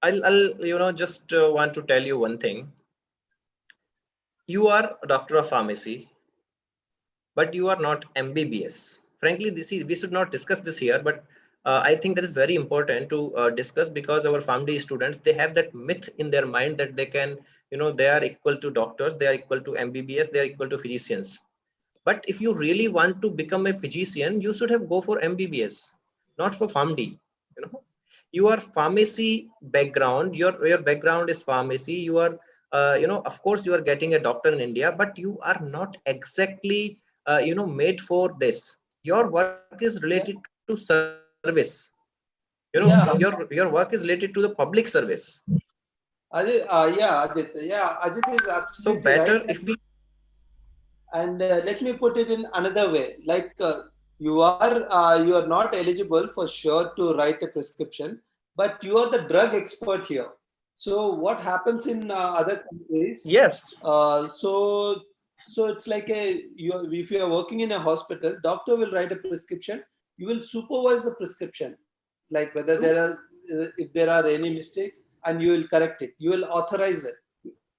I'll just want to tell you one thing. You are a doctor of pharmacy, but you are not MBBS. Frankly, we should not discuss this here, but I think that is very important to discuss, because our PharmD students, they have that myth in their mind that they can, they are equal to doctors, they are equal to MBBS, they are equal to physicians. But if you really want to become a physician, you should have go for MBBS, not for PharmD. Your pharmacy background, your background is pharmacy. You are, of course, you are getting a doctor in India, but you are not exactly, made for this. Your work is related to service. Yeah. Your work is related to the public service. Ajit is So absolutely right. better if we. And let me put it in another way. Like you are not eligible for sure to write a prescription, but you are the drug expert here. So what happens in other countries? Yes. So it's like if you are working in a hospital, doctor will write a prescription. You will supervise the prescription, like whether if there are any mistakes, and you will correct it. You will authorize it.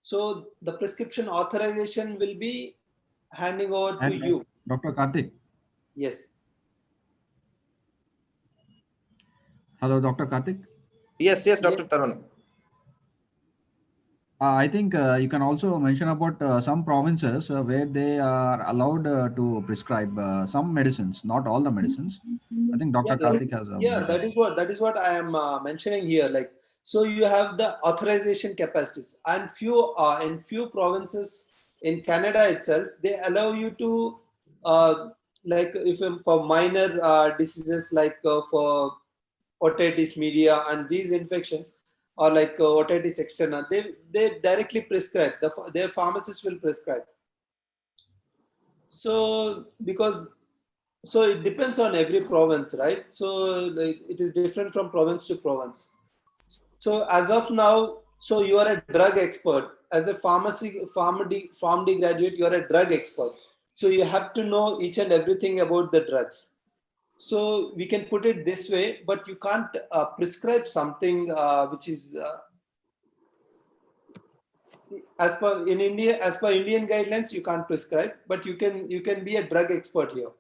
So the prescription authorization will be handing over to And you. Dr. Karthik. Yes. Hello, Dr. Karthik. Yes, Yes. Dr. Tarun. I think you can also mention about some provinces where they are allowed to prescribe some medicines, not all the medicines. I think Dr. Karthik has more details. That is what I am mentioning here. Like, so you have the authorization capacities, and in few provinces in Canada itself, they allow you to like if for minor diseases, like for otitis media and these infections, or like otitis externa, they directly prescribe. Their pharmacist will prescribe. So so it depends on every province, right? So like, it is different from province to province. So as of now, so you are a drug expert. As a PharmD graduate, you are a drug expert. So you have to know each and everything about the drugs. So we can put it this way, but you can't prescribe something which is as per Indian guidelines, you can't prescribe, but you can be a drug expert here.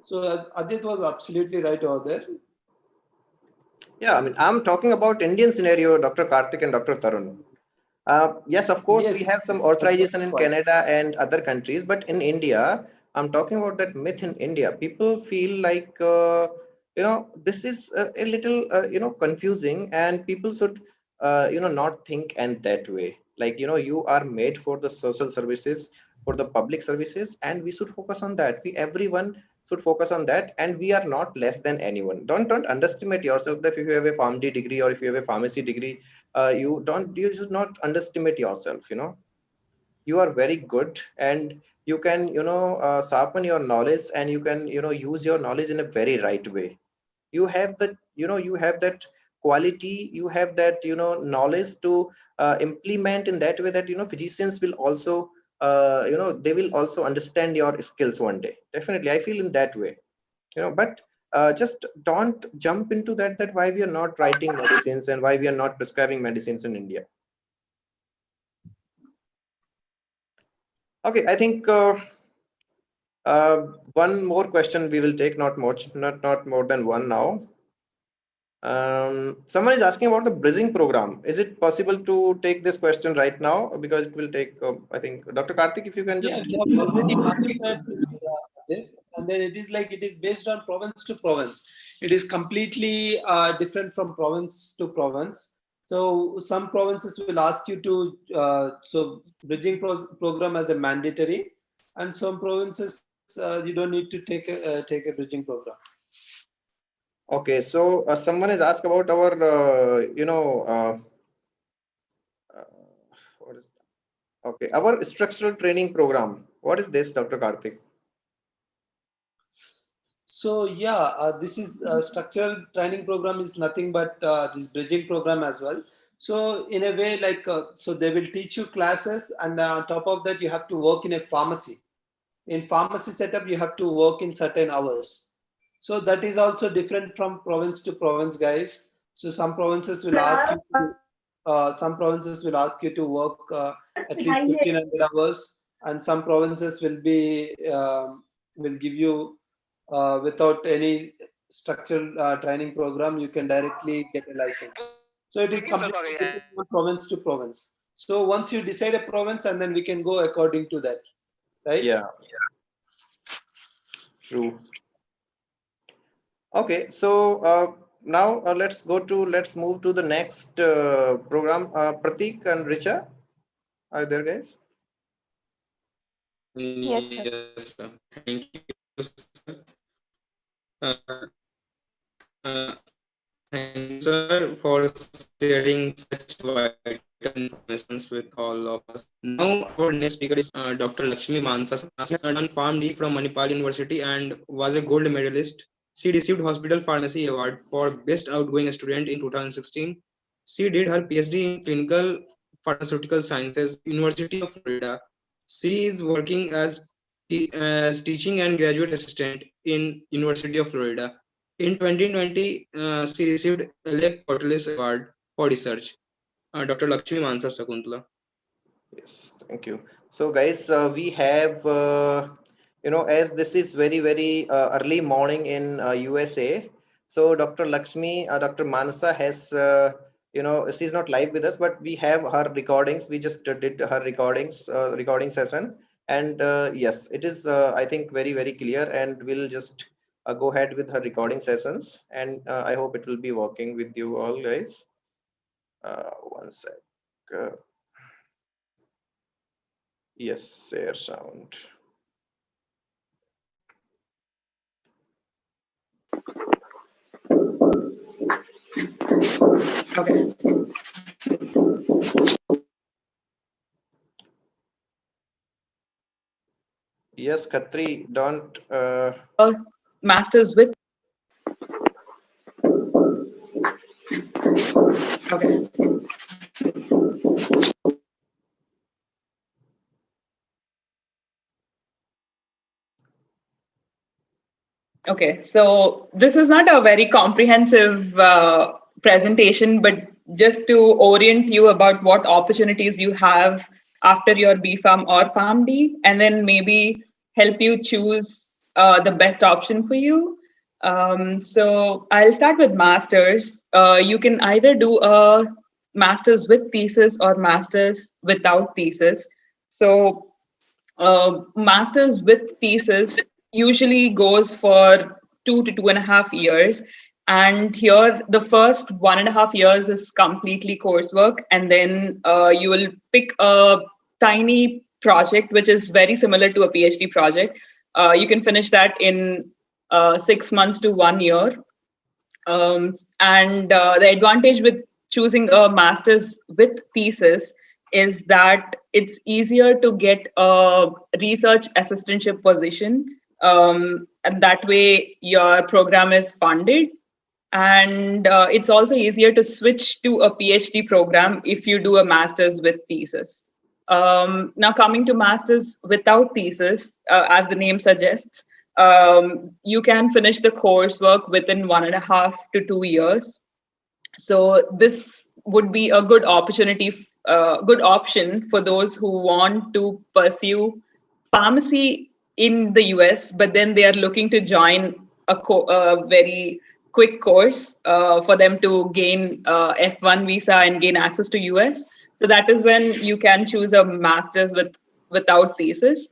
So as Ajit was absolutely right over there. Yeah, I mean, I'm talking about Indian scenario, Dr. Karthik and Dr. Tarun. Yes, of course, we Yes, have some authorization in Canada and other countries, but in India, I'm talking about that myth in India. People feel like, this is a little, confusing, and people should, not think in that way. Like, you are made for the social services, for the public services, and we should focus on that. Everyone should focus on that, and we are not less than anyone. Don't underestimate yourself that if you have a PharmD degree or if you have a pharmacy degree, you should not underestimate yourself. You are very good, and you can, sharpen your knowledge, and you can, use your knowledge in a very right way. You have that, you have that quality, you have that, knowledge to implement in that way that, physicians will also, they will also understand your skills one day. Definitely, I feel in that way. But just don't jump into that why we are not writing medicines and why we are not prescribing medicines in India. Okay, I think one more question we will take, not much, not more than one now. Someone is asking about the bridging program. Is it possible to take this question right now, because it will take, I think, Dr. Karthik, if you can Yeah, just. we have already answered this, Ajit. And then it is based on province to province. It is completely different from province to province. So some provinces will ask you to so bridging program as a mandatory, and some provinces you don't need to take a bridging program. Okay, so someone has asked about our, what is, okay, our structural training program. What is this, Dr. Karthik? So yeah, this is structural training program is nothing but this bridging program as well. So in a way, like so they will teach you classes, and on top of that, you have to work in a pharmacy. In pharmacy setup, you have to work in certain hours. So that is also different from province to province, guys. So some provinces will ask you to work at least 1500 hours, and some provinces will be will give you without any structural training program, you can directly get a license. So it is completely different from province to province. So once you decide a province, and then we can go according to that, right? Yeah. True. Okay, so now let's move to the next program. Pratik and Richa, are there, guys? Yes, sir. Yes, sir. Thank you, sir. Uh, Thank you, sir, for sharing such vital information with all of us. Now, our next speaker is Dr. Lakshmi Mansa. She has done PharmD from Manipal University and was a gold medalist. She received Hospital Pharmacy Award for Best Outgoing Student in 2016. She did her PhD in Clinical Pharmaceutical Sciences, University of Florida. She is working as teaching and graduate assistant in University of Florida. In 2020, she received Alec Portelis Award for research. Dr. Lakshmi Mansa Sakuntala. Yes, thank you. So, guys, we have, as this is very early morning in USA. So, Dr. Lakshmi, Dr. Manasa has, she's not live with us, but we have her recordings. We just did her recording session. And yes, it is, I think, very clear. And we'll just go ahead with her recording sessions. And I hope it will be working with you all, guys. One sec. Yes, share sound. Okay. Yes, Khatri, don't. Masters with. Okay. Okay, so this is not a very comprehensive presentation, but just to orient you about what opportunities you have after your BPharm or PharmD, and then maybe help you choose the best option for you. So I'll start with masters. You can either do a master's with thesis or master's without thesis. So master's with thesis usually goes for 2 to 2.5 years. And here, the first 1.5 years is completely coursework. And then you will pick a tiny project, which is very similar to a PhD project. You can finish that in 6 months to 1 year. And the advantage with choosing a master's with thesis is that it's easier to get a research assistantship position. And that way your program is funded. And it's also easier to switch to a PhD program if you do a master's with thesis. Now coming to master's without thesis, as the name suggests, you can finish the coursework within 1.5 to 2 years. So this would be a good opportunity, good option for those who want to pursue pharmacy in the US, but then they are looking to join a very quick course for them to gain F1 visa and gain access to US. So that is when you can choose a master's without thesis.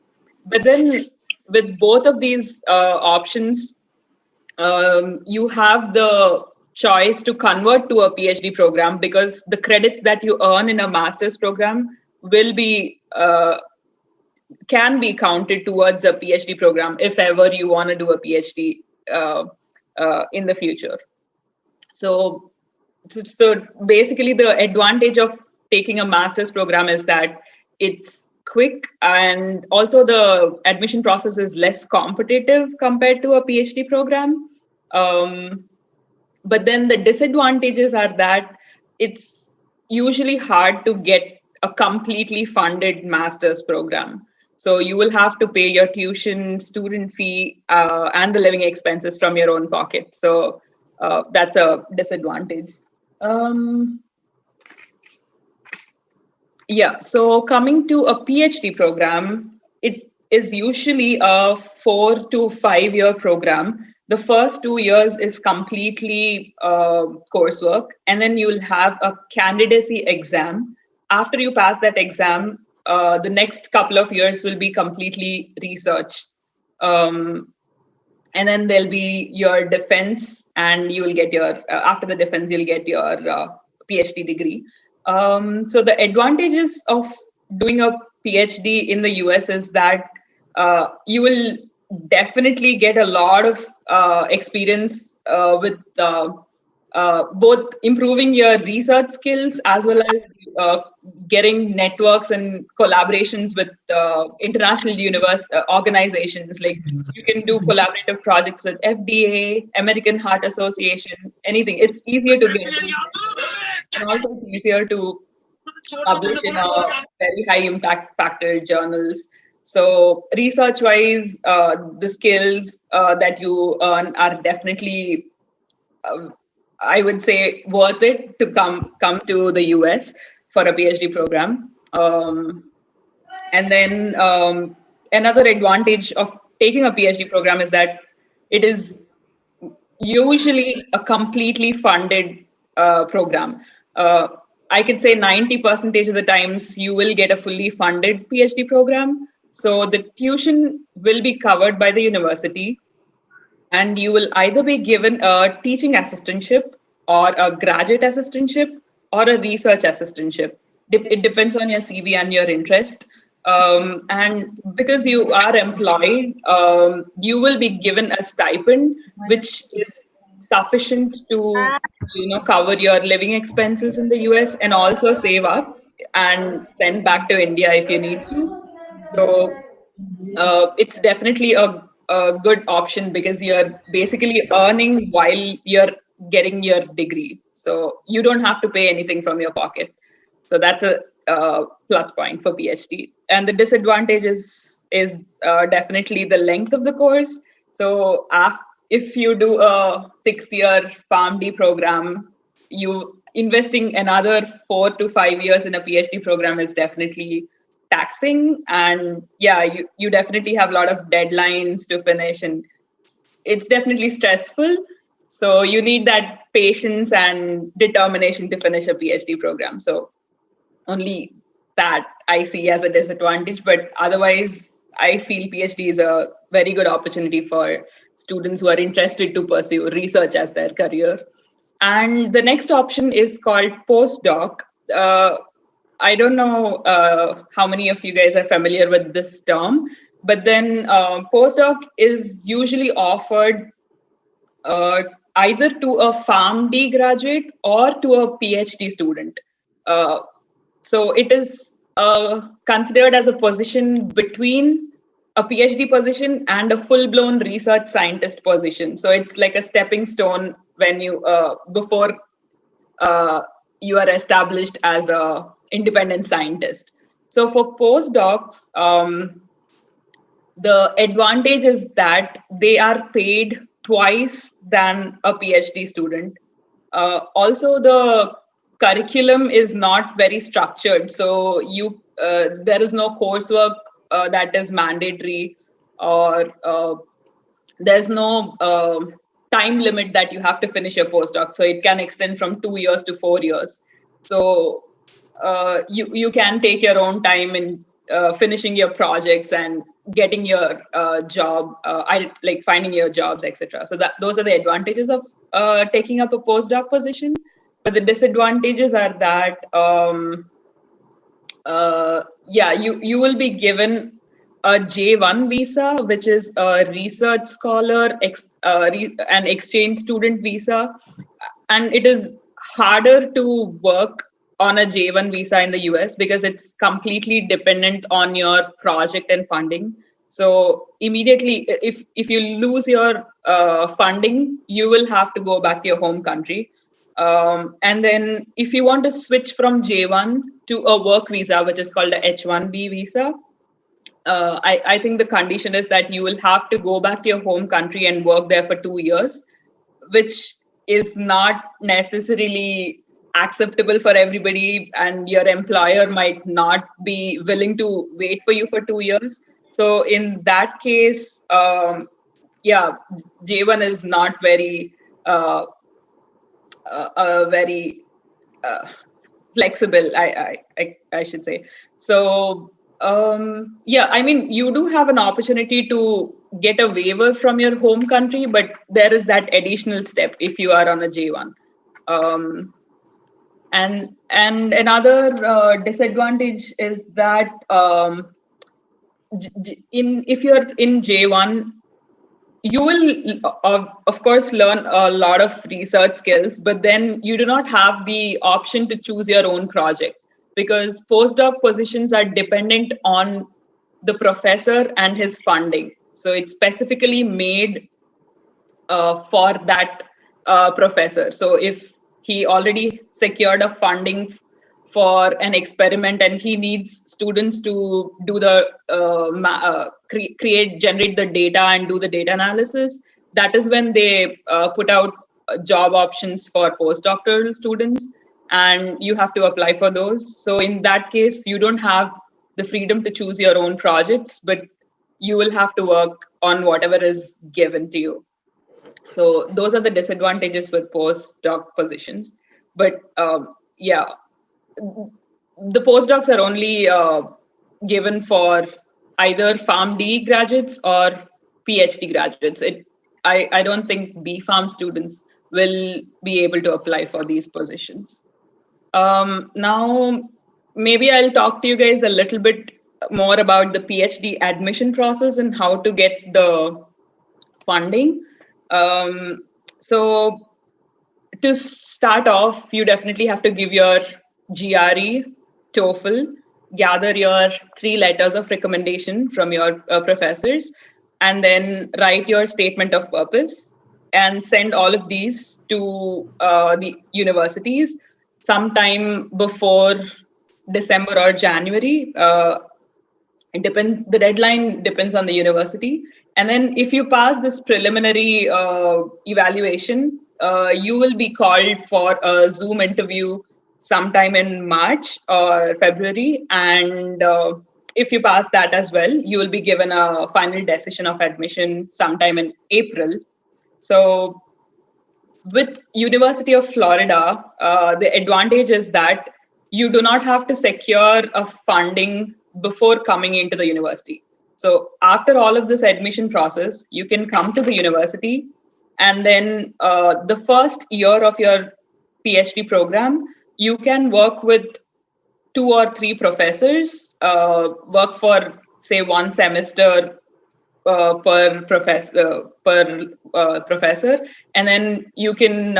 But then with both of these options, you have the choice to convert to a PhD program, because the credits that you earn in a master's program will be can be counted towards a PhD program if ever you want to do a PhD in the future. So basically, the advantage of taking a master's program is that it's quick, and also the admission process is less competitive compared to a PhD program. But then the disadvantages are that it's usually hard to get a completely funded master's program. So you will have to pay your tuition, student fee, and the living expenses from your own pocket. So that's a disadvantage. Yeah, so coming to a PhD program, it is usually a 4 to 5 year program. The first 2 years is completely coursework, and then you'll have a candidacy exam. After you pass that exam, the next couple of years will be completely research. And then there'll be your defense, and you will get your, after the defense, you'll get your PhD degree. So the advantages of doing a PhD in the US is that you will definitely get a lot of experience with both improving your research skills as well as getting networks and collaborations with international organizations. Like you can do collaborative projects with FDA, American Heart Association, anything. It's easier to get these, and also it's easier to publish in a very high impact factor journals. So research wise, the skills that you earn are definitely, I would say, worth it to come to the US for a PhD program. And then another advantage of taking a PhD program is that it is usually a completely funded program. I can say 90% of the times you will get a fully funded PhD program. So the tuition will be covered by the university, and you will either be given a teaching assistantship or a graduate assistantship or a research assistantship. It depends on your CV and your interest. And because you are employed, you will be given a stipend, which is sufficient to cover your living expenses in the US and also save up and send back to India if you need to. So it's definitely a good option because you're basically earning while you're getting your degree. So you don't have to pay anything from your pocket. So that's a plus point for PhD. And the disadvantage is definitely the length of the course. So if you do a 6-year PharmD program, you investing another 4 to 5 years in a PhD program is definitely taxing. And yeah, you definitely have a lot of deadlines to finish, and it's definitely stressful. So you need that patience and determination to finish a PhD program. So only that I see as a disadvantage, but otherwise I feel PhD is a very good opportunity for students who are interested to pursue research as their career. And the next option is called postdoc. I don't know how many of you guys are familiar with this term, but then postdoc is usually offered either to a PharmD graduate or to a PhD student. So it is considered as a position between a PhD position and a full-blown research scientist position. So it's like a stepping stone when you before you are established as a independent scientist. So for postdocs, the advantage is that they are paid twice than a PhD student. Also, the curriculum is not very structured. So there is no coursework that is mandatory, or there's no time limit that you have to finish your postdoc. So it can extend from 2 years to 4 years. So you can take your own time in finishing your projects and getting your job, like finding your jobs, etc. So those are the advantages of taking up a postdoc position. But the disadvantages are that you will be given a J1 visa, which is a research scholar an exchange student visa, and it is harder to work on a J1 visa in the US because it's completely dependent on your project and funding. So immediately, if you lose your funding, you will have to go back to your home country. And then if you want to switch from J1 to a work visa, which is called a H1B visa, I think the condition is that you will have to go back to your home country and work there for 2 years, which is not necessarily acceptable for everybody, and your employer might not be willing to wait for you for 2 years. So in that case, yeah, J1 is not very very flexible, I should say. So yeah, I mean, you do have an opportunity to get a waiver from your home country, but there is that additional step if you are on a J1. And another disadvantage is that if you're in J1, you will of course learn a lot of research skills, but then you do not have the option to choose your own project because postdoc positions are dependent on the professor and his funding. So it's specifically made for that professor. So if he already secured a funding for an experiment and he needs students to do the generate the data and do the data analysis, that is when they put out job options for postdoctoral students, and you have to apply for those. So in that case, you don't have the freedom to choose your own projects, but you will have to work on whatever is given to you. So those are the disadvantages with postdoc positions. But yeah, the postdocs are only given for either PharmD graduates or PhD graduates. I don't think B.Pharm students will be able to apply for these positions. Now, maybe I'll talk to you guys a little bit more about the PhD admission process and how to get the funding. So to start off, you definitely have to give your GRE, TOEFL, gather your 3 letters of recommendation from your professors, and then write your statement of purpose and send all of these to the universities sometime before December or January. It depends. The deadline depends on the university. And then if you pass this preliminary evaluation, you will be called for a Zoom interview sometime in March or February. And if you pass that as well, you will be given a final decision of admission sometime in April. So with University of Florida, the advantage is that you do not have to secure a funding before coming into the university. So after all of this admission process, you can come to the university, and then the first year of your PhD program, you can work with 2 or 3 professors, work for say 1 semester per professor, and then you can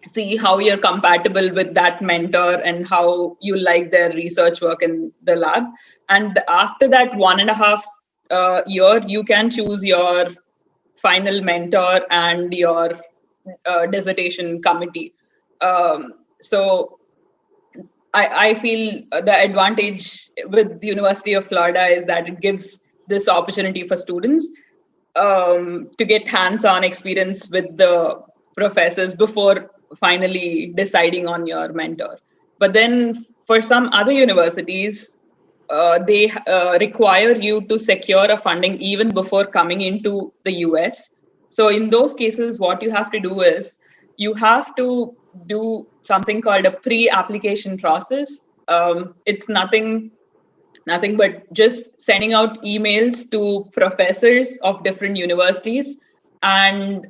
see how you're compatible with that mentor and how you like their research work in the lab. And after that 1.5 year, you can choose your final mentor and your dissertation committee. So I feel the advantage with the University of Florida is that it gives this opportunity for students to get hands-on experience with the professors before finally deciding on your mentor. But then for some other universities, they require you to secure a funding even before coming into the US. So in those cases, what you have to do is you have to do something called a pre-application process. It's nothing but just sending out emails to professors of different universities, and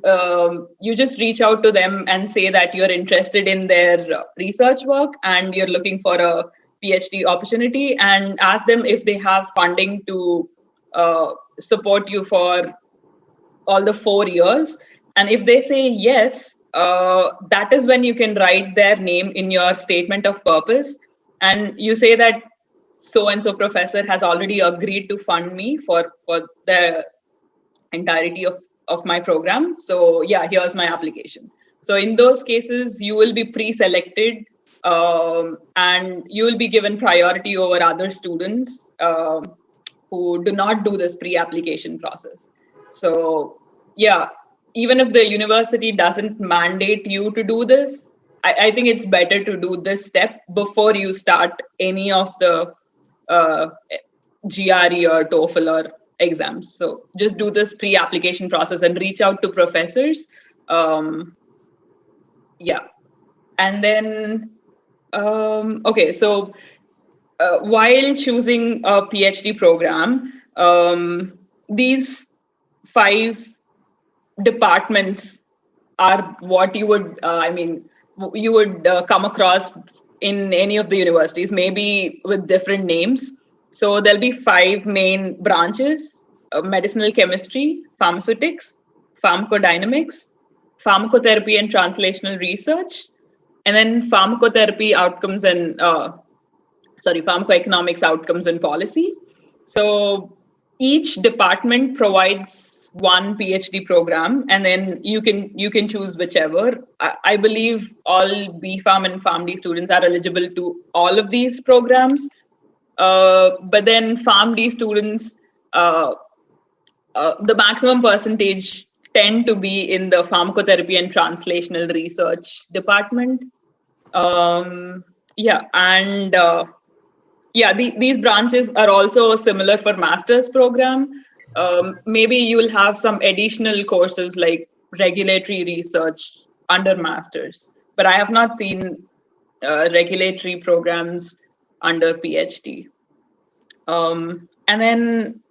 you just reach out to them and say that you're interested in their research work and you're looking for a PhD opportunity, and ask them if they have funding to support you for all the 4 years. And if they say yes, that is when you can write their name in your statement of purpose, and you say that so and so professor has already agreed to fund me for the entirety of my program. So yeah, here's my application. So in those cases, you will be pre-selected, and you will be given priority over other students who do not do this pre-application process. So yeah, even if the university doesn't mandate you to do this, I think it's better to do this step before you start any of the GRE or TOEFL or exams. So just do this pre-application process and reach out to professors. Yeah. And then, okay, so while choosing a PhD program, these 5 departments are what you would, you would come across in any of the universities, maybe with different names. So there'll be 5 main branches: medicinal chemistry, pharmaceutics, pharmacodynamics, pharmacotherapy and translational research, and then pharmacotherapy outcomes and pharmacoeconomics outcomes and policy. So each department provides one PhD program, and then you can choose whichever. I believe all BPharm and PharmD students are eligible to all of these programs, but then PharmD students, the maximum percentage tend to be in the pharmacotherapy and translational research department. Yeah, and these branches are also similar for master's program. Maybe you will have some additional courses like regulatory research under master's, but I have not seen regulatory programs under PhD. And then,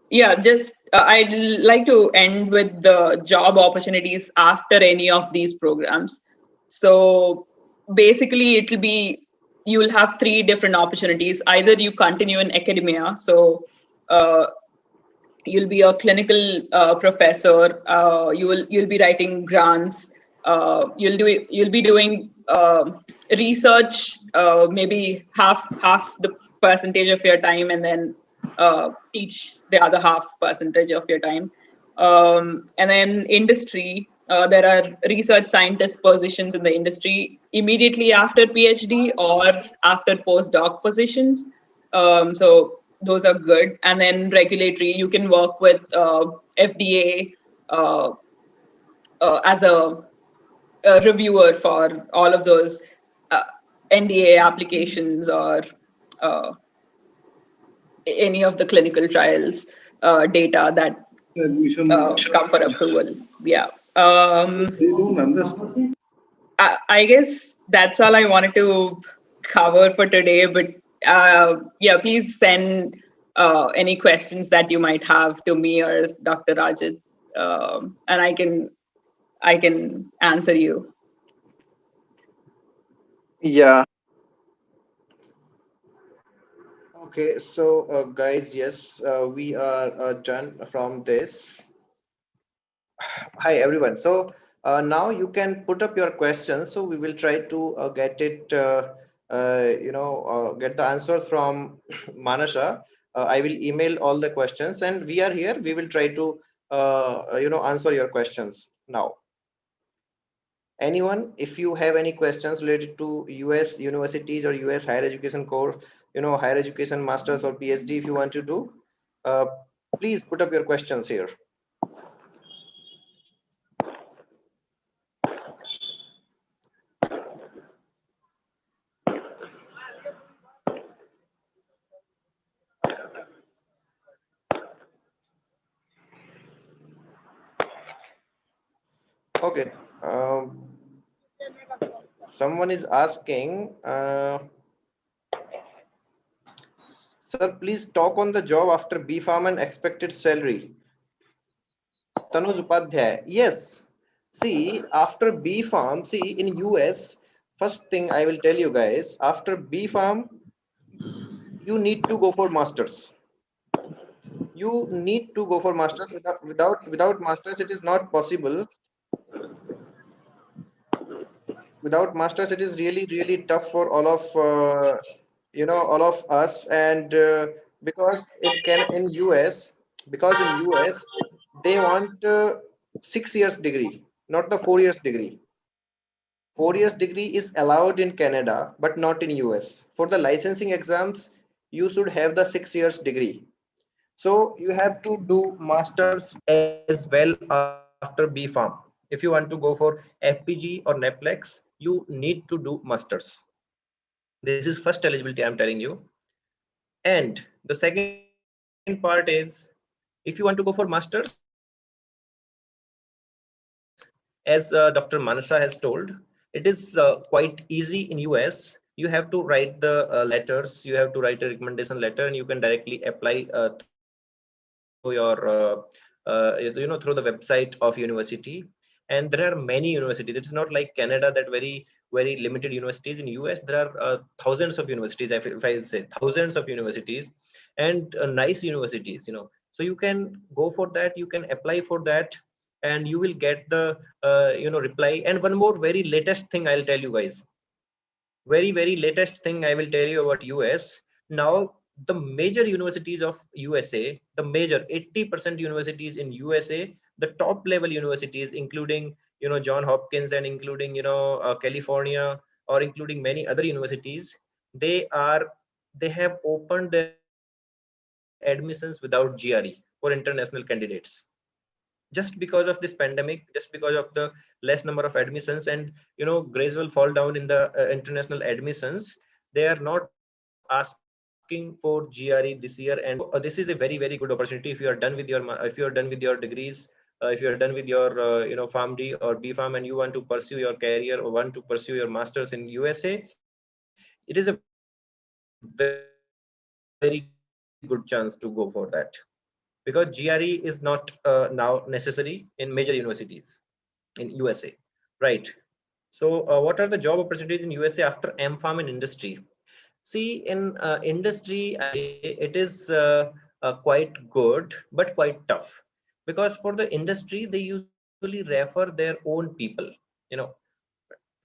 just I'd like to end with the job opportunities after any of these programs. So basically, it'll be, you'll have 3 different opportunities. Either you continue in academia, so you'll be a clinical professor. You'll be writing grants. You'll be doing research, maybe half the percentage of your time, and then teach the other half percentage of your time. And then industry, there are research scientist positions in the industry immediately after PhD or after postdoc positions. So those are good. And then regulatory, you can work with FDA as a reviewer for all of those NDA applications or any of the clinical trials data that come for approval. Yeah. I guess that's all I wanted to cover for today. But please send any questions that you might have to me or Dr. Rajat, and I can answer you. Yeah. Okay, so guys, yes, we are done from this. Hi everyone. So now you can put up your questions. So we will try to get it, get the answers from Manasha. I will email all the questions, and we are here. We will try to, answer your questions now. Anyone, if you have any questions related to US universities or US higher education course, higher education masters or PhD, if you want to do, please put up your questions here. Okay. Someone is asking, sir, please talk on the job after BPharm and expected salary. Tanuj Upadhyay. Yes. See, after BPharm, in US, first thing I will tell you guys, after BPharm, you need to go for masters. You need to go for masters. Without masters, it is not possible. Without masters, it is really tough for all of all of us. And because it can in US, because in US they want 6 years degree, not the 4 years degree. 4 years degree is allowed in Canada, but not in US. For the licensing exams, you should have the 6 years degree. So you have to do masters as well after B Farm. If you want to go for FPG or NEPLEX, you need to do masters. This is first eligibility I'm telling you. And the second part is, if you want to go for masters, as Dr. Manasa has told, it is quite easy in US. You have to write the letters, you have to write a recommendation letter, and you can directly apply through your through the website of university. And there are many universities. It is not like Canada that very limited universities. In US there are thousands of universities, if I say thousands of universities, and nice universities, so you can go for that, you can apply for that, and you will get the reply. And one more very latest thing I'll tell you guys, very latest thing I will tell you about US. Now the major universities of USA, the major 80% universities in USA, the top level universities, including John Hopkins, and including California, or including many other universities, they have opened their admissions without GRE for international candidates, just because of this pandemic, just because of the less number of admissions, and gradual fall down in the international admissions. They are not asking for GRE this year. And this is a very good opportunity. If you are done with your degrees, if you are done with your PharmD or B Farm, and you want to pursue your career or want to pursue your masters in USA, it is a very good chance to go for that, because GRE is not now necessary in major universities in USA, right? So what are the job opportunities in USA after M Farm and industry? See, in industry, I will say it is quite good, but quite tough, because for the industry they usually refer their own people.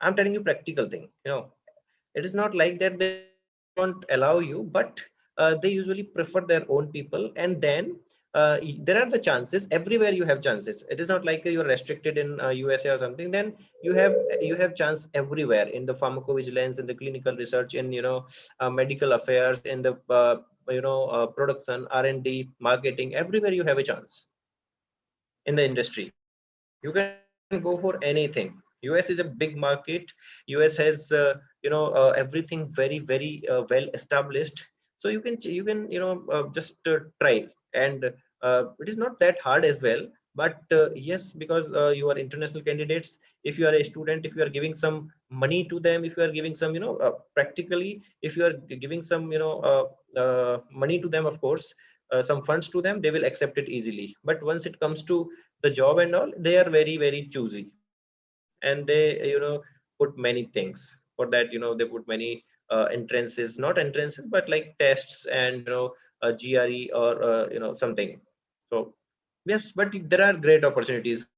I'm telling you practical thing. It is not like that they won't allow you, but they usually prefer their own people. And then there are the chances everywhere. You have chances. It is not like you're restricted in USA or something. Then you have chance everywhere, in the pharmacovigilance, in the clinical research, in medical affairs, in the production, R&D, marketing. Everywhere you have a chance in the industry. You can go for anything. US is a big market. US has everything very well established. So you can try. And it is not that hard as well. But yes, because you are international candidates, if you are a student, if you are giving some money to them, if you are giving some practically, if you are giving some money to them, of course, some funds to them, they will accept it easily. But once it comes to the job and all, they are very choosy, and they put many things for that. They put many entrances, not entrances, but like tests, and GRE, or something. So yes, but there are great opportunities for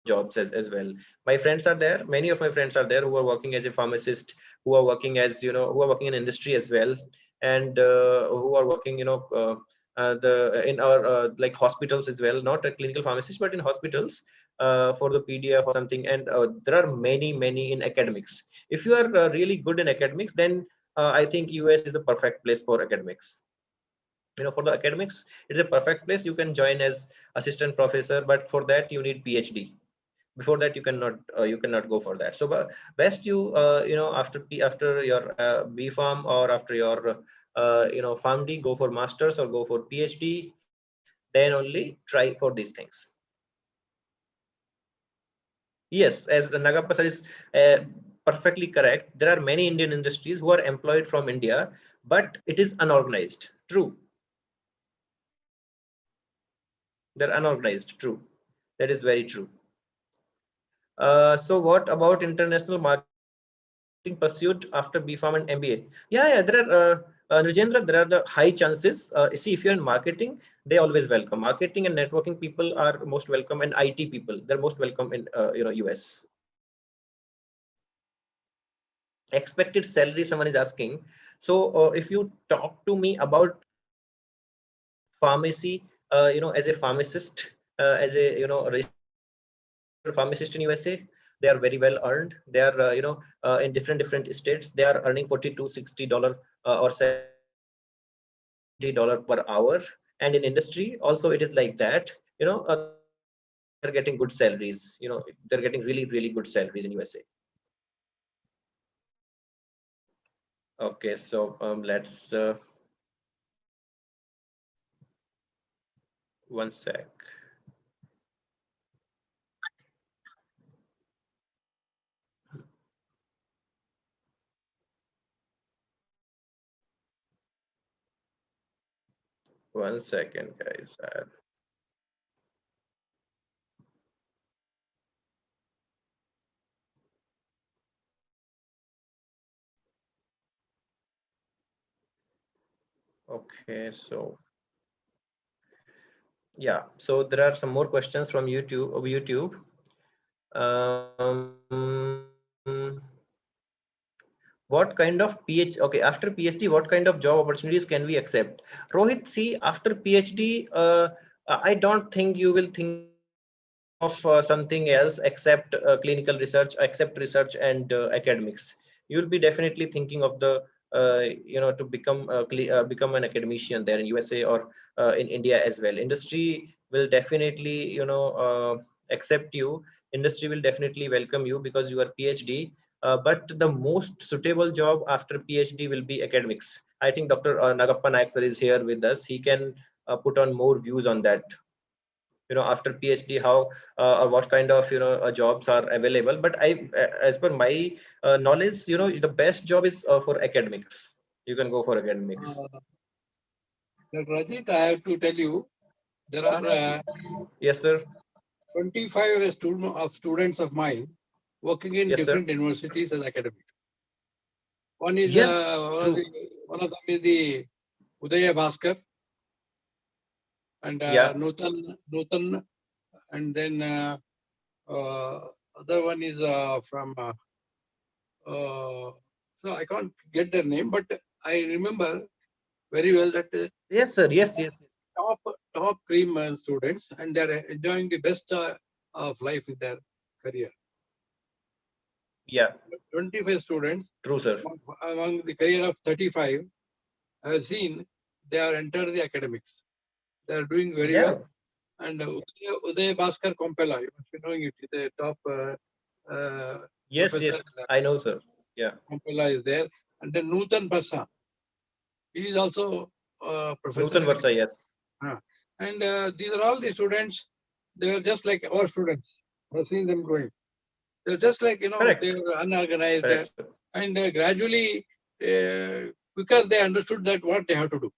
jobs as well. My friends are there, many of my friends are there, who are working as a pharmacist, who are working as who are working in industry as well, and who are working in our like hospitals as well, not a clinical pharmacist, but in hospitals, for the PDF or something. And there are many in academics. If you are really good in academics, then I think US is the perfect place for academics. For the academics, it's a perfect place. You can join as assistant professor, but for that you need PhD. Before that you cannot go for that. So best after your B Farm, or after your PharmD, go for masters or go for PhD, then only try for these things. Yes, as the Nagappa sir is perfectly correct. There are many Indian industries who are employed from India, but it is unorganized. True. They're unorganized. True. That is very true. So what about international marketing pursuit after B Farm and MBA? Yeah, there are Nujendra, there are the high chances. See, if you're in marketing, they always welcome. Marketing and networking people are most welcome, and IT people, they're most welcome in US. expected salary, someone is asking. So if you talk to me about pharmacy, as a pharmacist, as a pharmacist in USA, they are very well earned. They are in different states, they are earning $40 to $60 or $70 per hour. And in industry also it is like that. They're getting good salaries. They're getting really good salaries in USA. Okay, so let's one sec. One second, guys. Okay, so yeah, so there are some more questions from YouTube. What kind of PhD? Okay, after PhD, what kind of job opportunities can we accept? Rohit, see, after PhD, I don't think you will think of something else except clinical research, except research and academics. You'll be definitely thinking of the to become an academician there in USA or in India as well. Industry will definitely accept you. Industry will definitely welcome you because you are PhD. But the most suitable job after PhD will be academics. I think Dr. Nagappa Naik sir is here with us. He can put on more views on that. After PhD, how or what kind of jobs are available. But as per my knowledge, the best job is for academics. You can go for academics. Rajit, I have to tell you, there are yes, sir. 25 students of mine working in yes, different sir. universities as academics. One is yes, one of them is the Udaya Bhaskar, and Nutan, and then other one is from so I can't get their name, but I remember very well that yes, sir. Yes. top cream students, and they're enjoying the best of life in their career. Yeah. 25 students. True, sir. Among the career of 35, I have seen they are entered the academics. They are doing very well. And Uday Bhaskar Kompela, you must be knowing it, the top yes, professor. Yes, I know, sir. Yeah. Kompela is there. And then Nutan Parsa. He is also professor. Nutan Parsa, yes. And these are all the students. They are just like our students. I've seen them growing. They're just like, Correct. they were unorganized. Correct. And gradually, because they understood that what they have to do.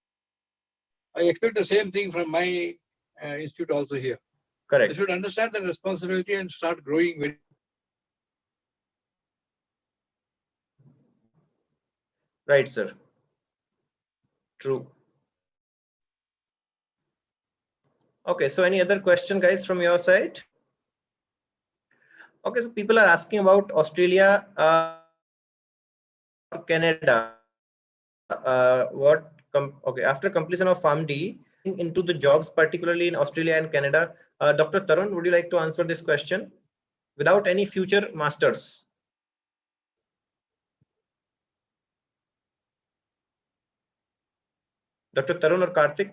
I expect the same thing from my institute also here. Correct. They should understand the responsibility and start growing very. Right, sir. True. Okay, so any other question, guys, from your side? Okay, so people are asking about Australia, Canada. Okay, after completion of PharmD, into the jobs, particularly in Australia and Canada. Dr. Tarun, would you like to answer this question? Without any future masters. Dr. Tarun or Karthik?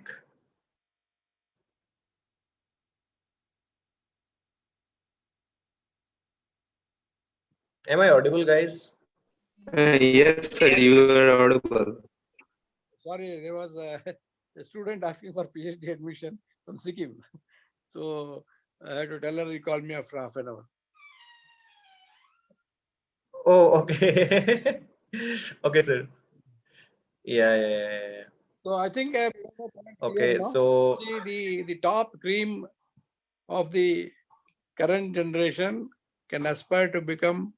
Am I audible, guys? Yes, sir, you are audible. Sorry, there was a student asking for PhD admission from Sikkim. So I had to tell her he called me after half an hour. Oh, okay. Okay, sir. Yeah. So I think okay, so see the top cream of the current generation can aspire to become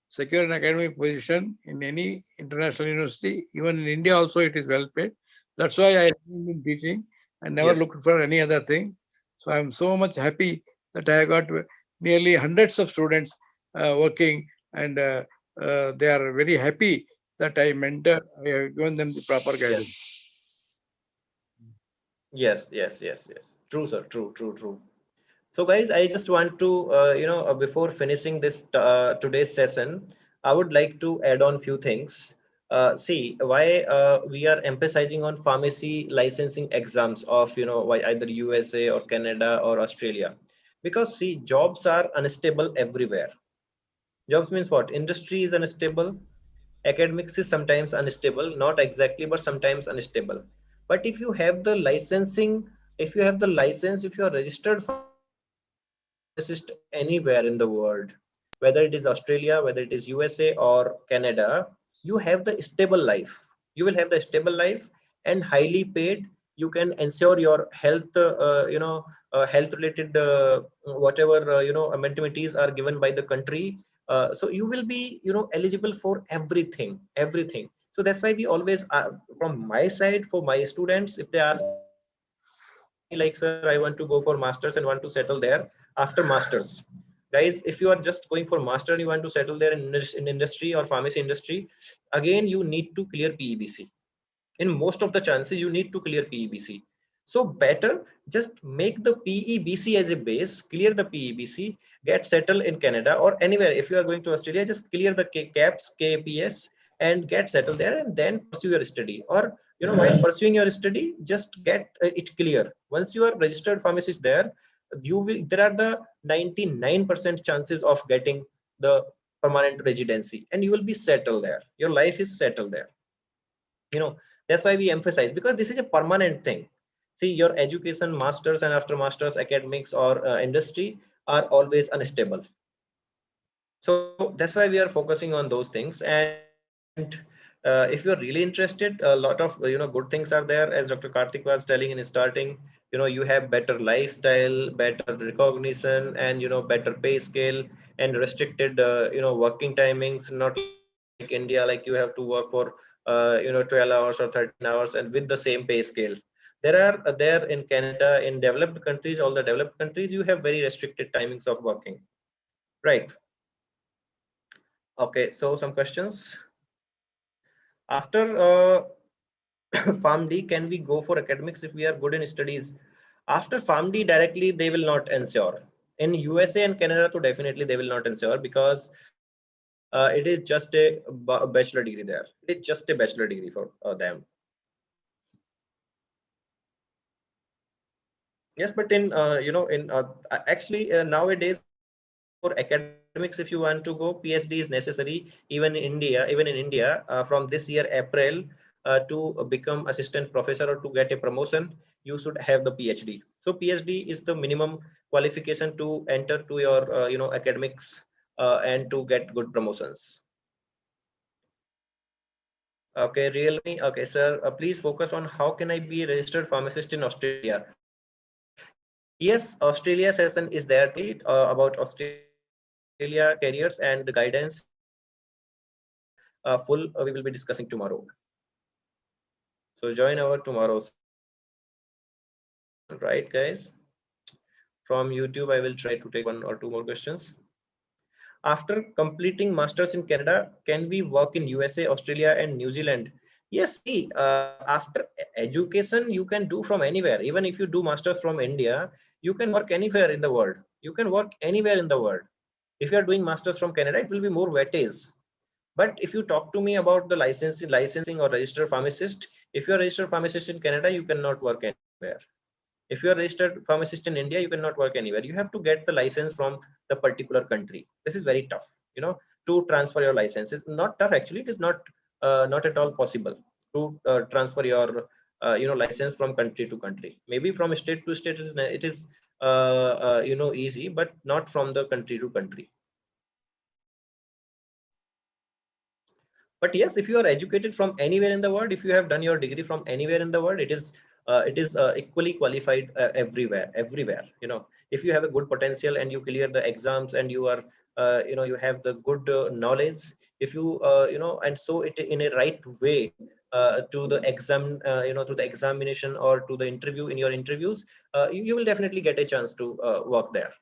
secure an academic position in any international university. Even in India also it is well paid. That's why I have been teaching and never looked for any other thing. So I'm so much happy that I got nearly hundreds of students working and they are very happy that I mentor, I have given them the proper guidance. Yes, yes, yes, yes. True, sir. True, true, true. So, guys, I just want to, before finishing this today's session, I would like to add on few things. See, why we are emphasizing on pharmacy licensing exams of, why either USA or Canada or Australia, because see, jobs are unstable everywhere. Jobs means what? Industry is unstable. Academics is sometimes unstable, not exactly, but sometimes unstable. But if you have the licensing, if you have the license, if you are registered pharmacist anywhere in the world, whether it is Australia, whether it is USA or Canada, you have the stable life. You will have the stable life and highly paid. You can ensure your health, health related whatever amenities are given by the country. So you will be eligible for everything, everything. So that's why we always, from my side, for my students, if they ask me like, sir, I want to go for masters and want to settle there after masters. Guys, if you are just going for master and you want to settle there in industry or pharmacy industry, again you need to clear PEBC. In most of the chances you need to clear PEBC. So better just make the PEBC as a base, clear the PEBC, get settled in Canada or anywhere. If you are going to Australia, just clear the CAPS, KPS and get settled there and then pursue your study. Or while pursuing your study, just get it clear. Once you are registered pharmacist there, there are the 99% chances of getting the permanent residency and you will be settled there. Your life is settled there. That's why we emphasize, because this is a permanent thing. See, your education, masters and after masters, academics or industry are always unstable. So that's why we are focusing on those things. And if you're really interested, a lot of good things are there, as Dr. Karthik was telling in starting. You have better lifestyle, better recognition, and better pay scale and restricted working timings, not like India, like you have to work for 12 hours or 13 hours and with the same pay scale. There in Canada, in developed countries, all the developed countries, you have very restricted timings of working, right? Okay, so some questions. After PharmD, can we go for academics if we are good in studies? After PharmD directly, they will not ensure. In USA and Canada, so definitely they will not ensure, because it is just a bachelor degree there. It is just a bachelor degree for them. Yes, but in actually nowadays for academics, if you want to go, PhD is necessary. Even in India, from this year April, to become assistant professor or to get a promotion, you should have the PhD. So PhD is the minimum qualification to enter to your academics and to get good promotions. Okay, Realme. Okay, sir, please focus on how can I be a registered pharmacist in Australia. Yes, Australia session is there about Australia careers, and the guidance full we will be discussing tomorrow. So join our tomorrow session, right, guys? From YouTube, I will try to take 1 or 2 more questions. After completing masters in Canada, can we work in USA, Australia, and New Zealand? Yes, see, after education, you can do from anywhere. Even if you do masters from India, you can work anywhere in the world. You can work anywhere in the world. If you are doing masters from Canada, it will be more weightage. But if you talk to me about the licensing or registered pharmacist, if you are registered pharmacist in Canada, you cannot work anywhere. If you are registered pharmacist in India, you cannot work anywhere. You have to get the license from the particular country. This is very tough, to transfer your license. It's not tough, actually. It is not at all possible to transfer your license from country to country. Maybe from state to state it is easy, but not from the country to country. But yes, if you are educated from anywhere in the world, if you have done your degree from anywhere in the world, it is equally qualified everywhere. If you have a good potential and you clear the exams and you are you have the good knowledge, if you and so it in a right way to the exam, to the examination or to the interview, in your interviews, you will definitely get a chance to work there.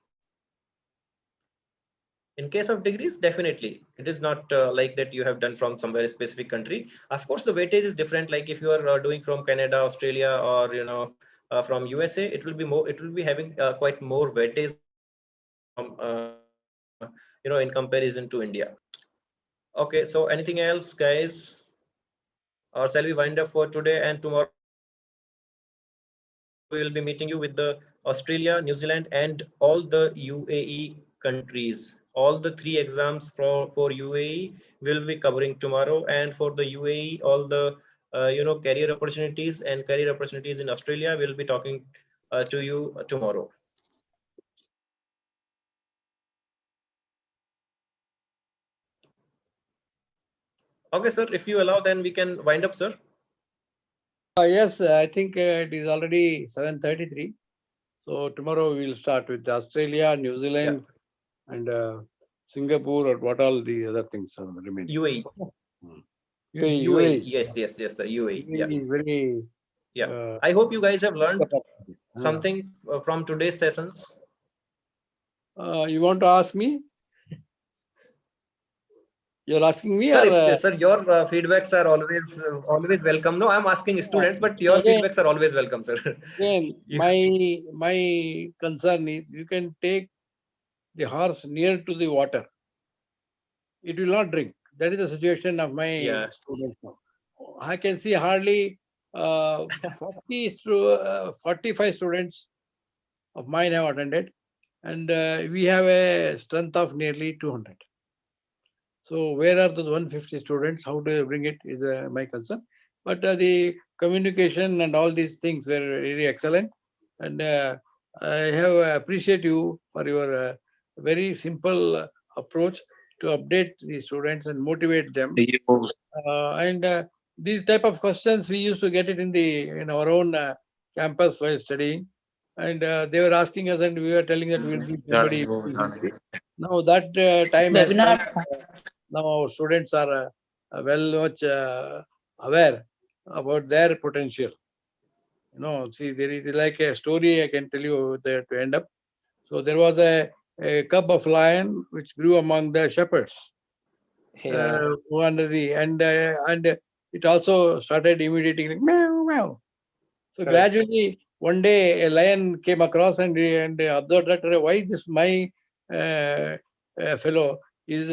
In case of degrees, definitely it is not like that you have done from some very specific country. Of course, the weightage is different. Like if you are doing from Canada, Australia, or from USA, it will be more. It will be having quite more weightage from in comparison to India. Okay, so anything else, guys, or shall we wind up for today? And tomorrow we will be meeting you with the Australia, New Zealand, and all the UAE countries. All the 3 exams for UAE will be covering tomorrow, and for the UAE, all the career opportunities and career opportunities in Australia will be talking to you tomorrow. Okay, sir. If you allow, then we can wind up, sir. Yes, I think it is already 7:33. So tomorrow we will start with Australia, New Zealand, and Singapore, or what all the other things are remaining. UAE. UAE. Yes, sir. UAE. UAE is very. I hope you guys have learned something from today's sessions. You want to ask me? You're asking me, sir, your feedbacks are always welcome. No, I'm asking students, but your feedbacks are always welcome, sir. Again, my concern is you can take the horse near to the water. It will not drink. That is the situation of my students now. I can see hardly 45 students of mine have attended, and we have a strength of nearly 200. So where are those 150 students? How do you bring it is my concern. But the communication and all these things were really excellent. And I have appreciate you for your very simple approach to update the students and motivate them. These type of questions, we used to get it in our own campus while studying. And they were asking us, and we were telling that we will be somebody. Now that time has come. Now our students are much aware about their potential. See, there is like a story I can tell you there to end up. So there was a cub of lion which grew among the shepherds. And it also started imitating like, meow, meow. So gradually, one day a lion came across and observed that why this my fellow is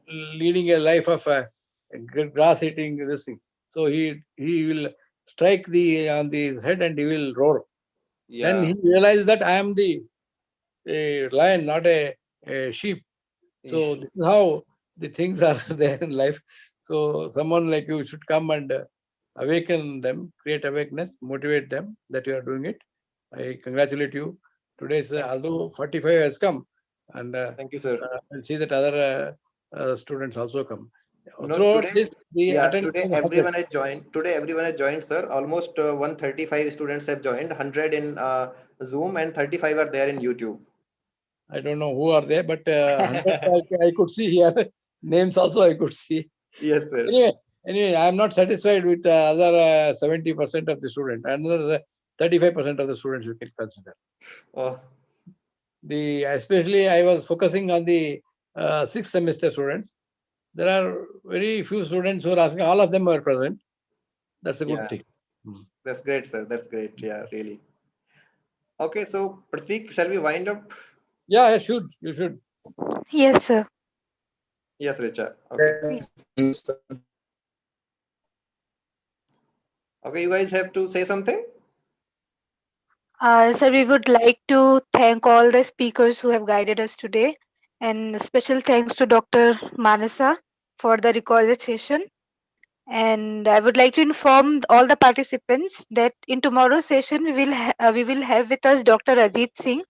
leading a life of grass eating this thing. So he will strike on the head and he will roar. Then he realized that I am the lion, not a sheep. So this is how the things are there in life. So someone like you should come and awaken them, create awareness, motivate them that you are doing it. I congratulate you. Today's although 45 has come, and thank you, sir. And see that other students also come. Today everyone has joined. Today everyone has joined, sir. Almost 135 students have joined. 100 in Zoom and 35 are there in YouTube. I don't know who are there, but I could see here. Names also I could see. Yes, sir. Anyway, I am not satisfied with other 70% of the students. Another 35% of the students you can consider. Especially I was focusing on the 6th semester students. There are very few students who are asking. All of them were present. That's a good thing. That's great, sir. That's great. Yeah, really. Okay, so Pratik, shall we wind up? Yeah, I should. You should. Yes, sir. Yes, Richa. Okay. Okay, you guys have to say something? Sir, we would like to thank all the speakers who have guided us today. And special thanks to Dr. Manasa for the recorded session. And I would like to inform all the participants that in tomorrow's session, we will have with us Dr. Ajit Singh,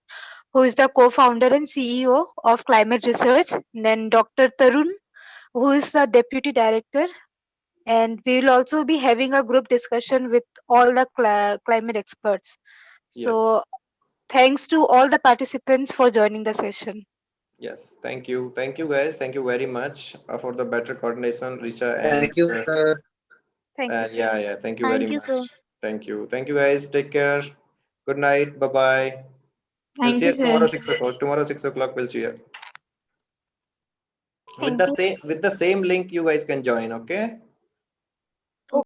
who is the co-founder and CEO of Climate Research. And then Dr. Tarun, who is the Deputy Director. And we will also be having a group discussion with all the climate experts. So thanks to all the participants for joining the session. Yes, thank you. Thank you, guys. Thank you very much for the better coordination, Richa. And thank you, sir. Thank you, sir. Thank you very much. Thank you. Thank you, guys. Take care. Good night. Bye-bye. We'll Thank see you, you tomorrow sir. 6 o'clock. Tomorrow 6 o'clock we'll see you. Thank you. With the same link you guys can join, okay?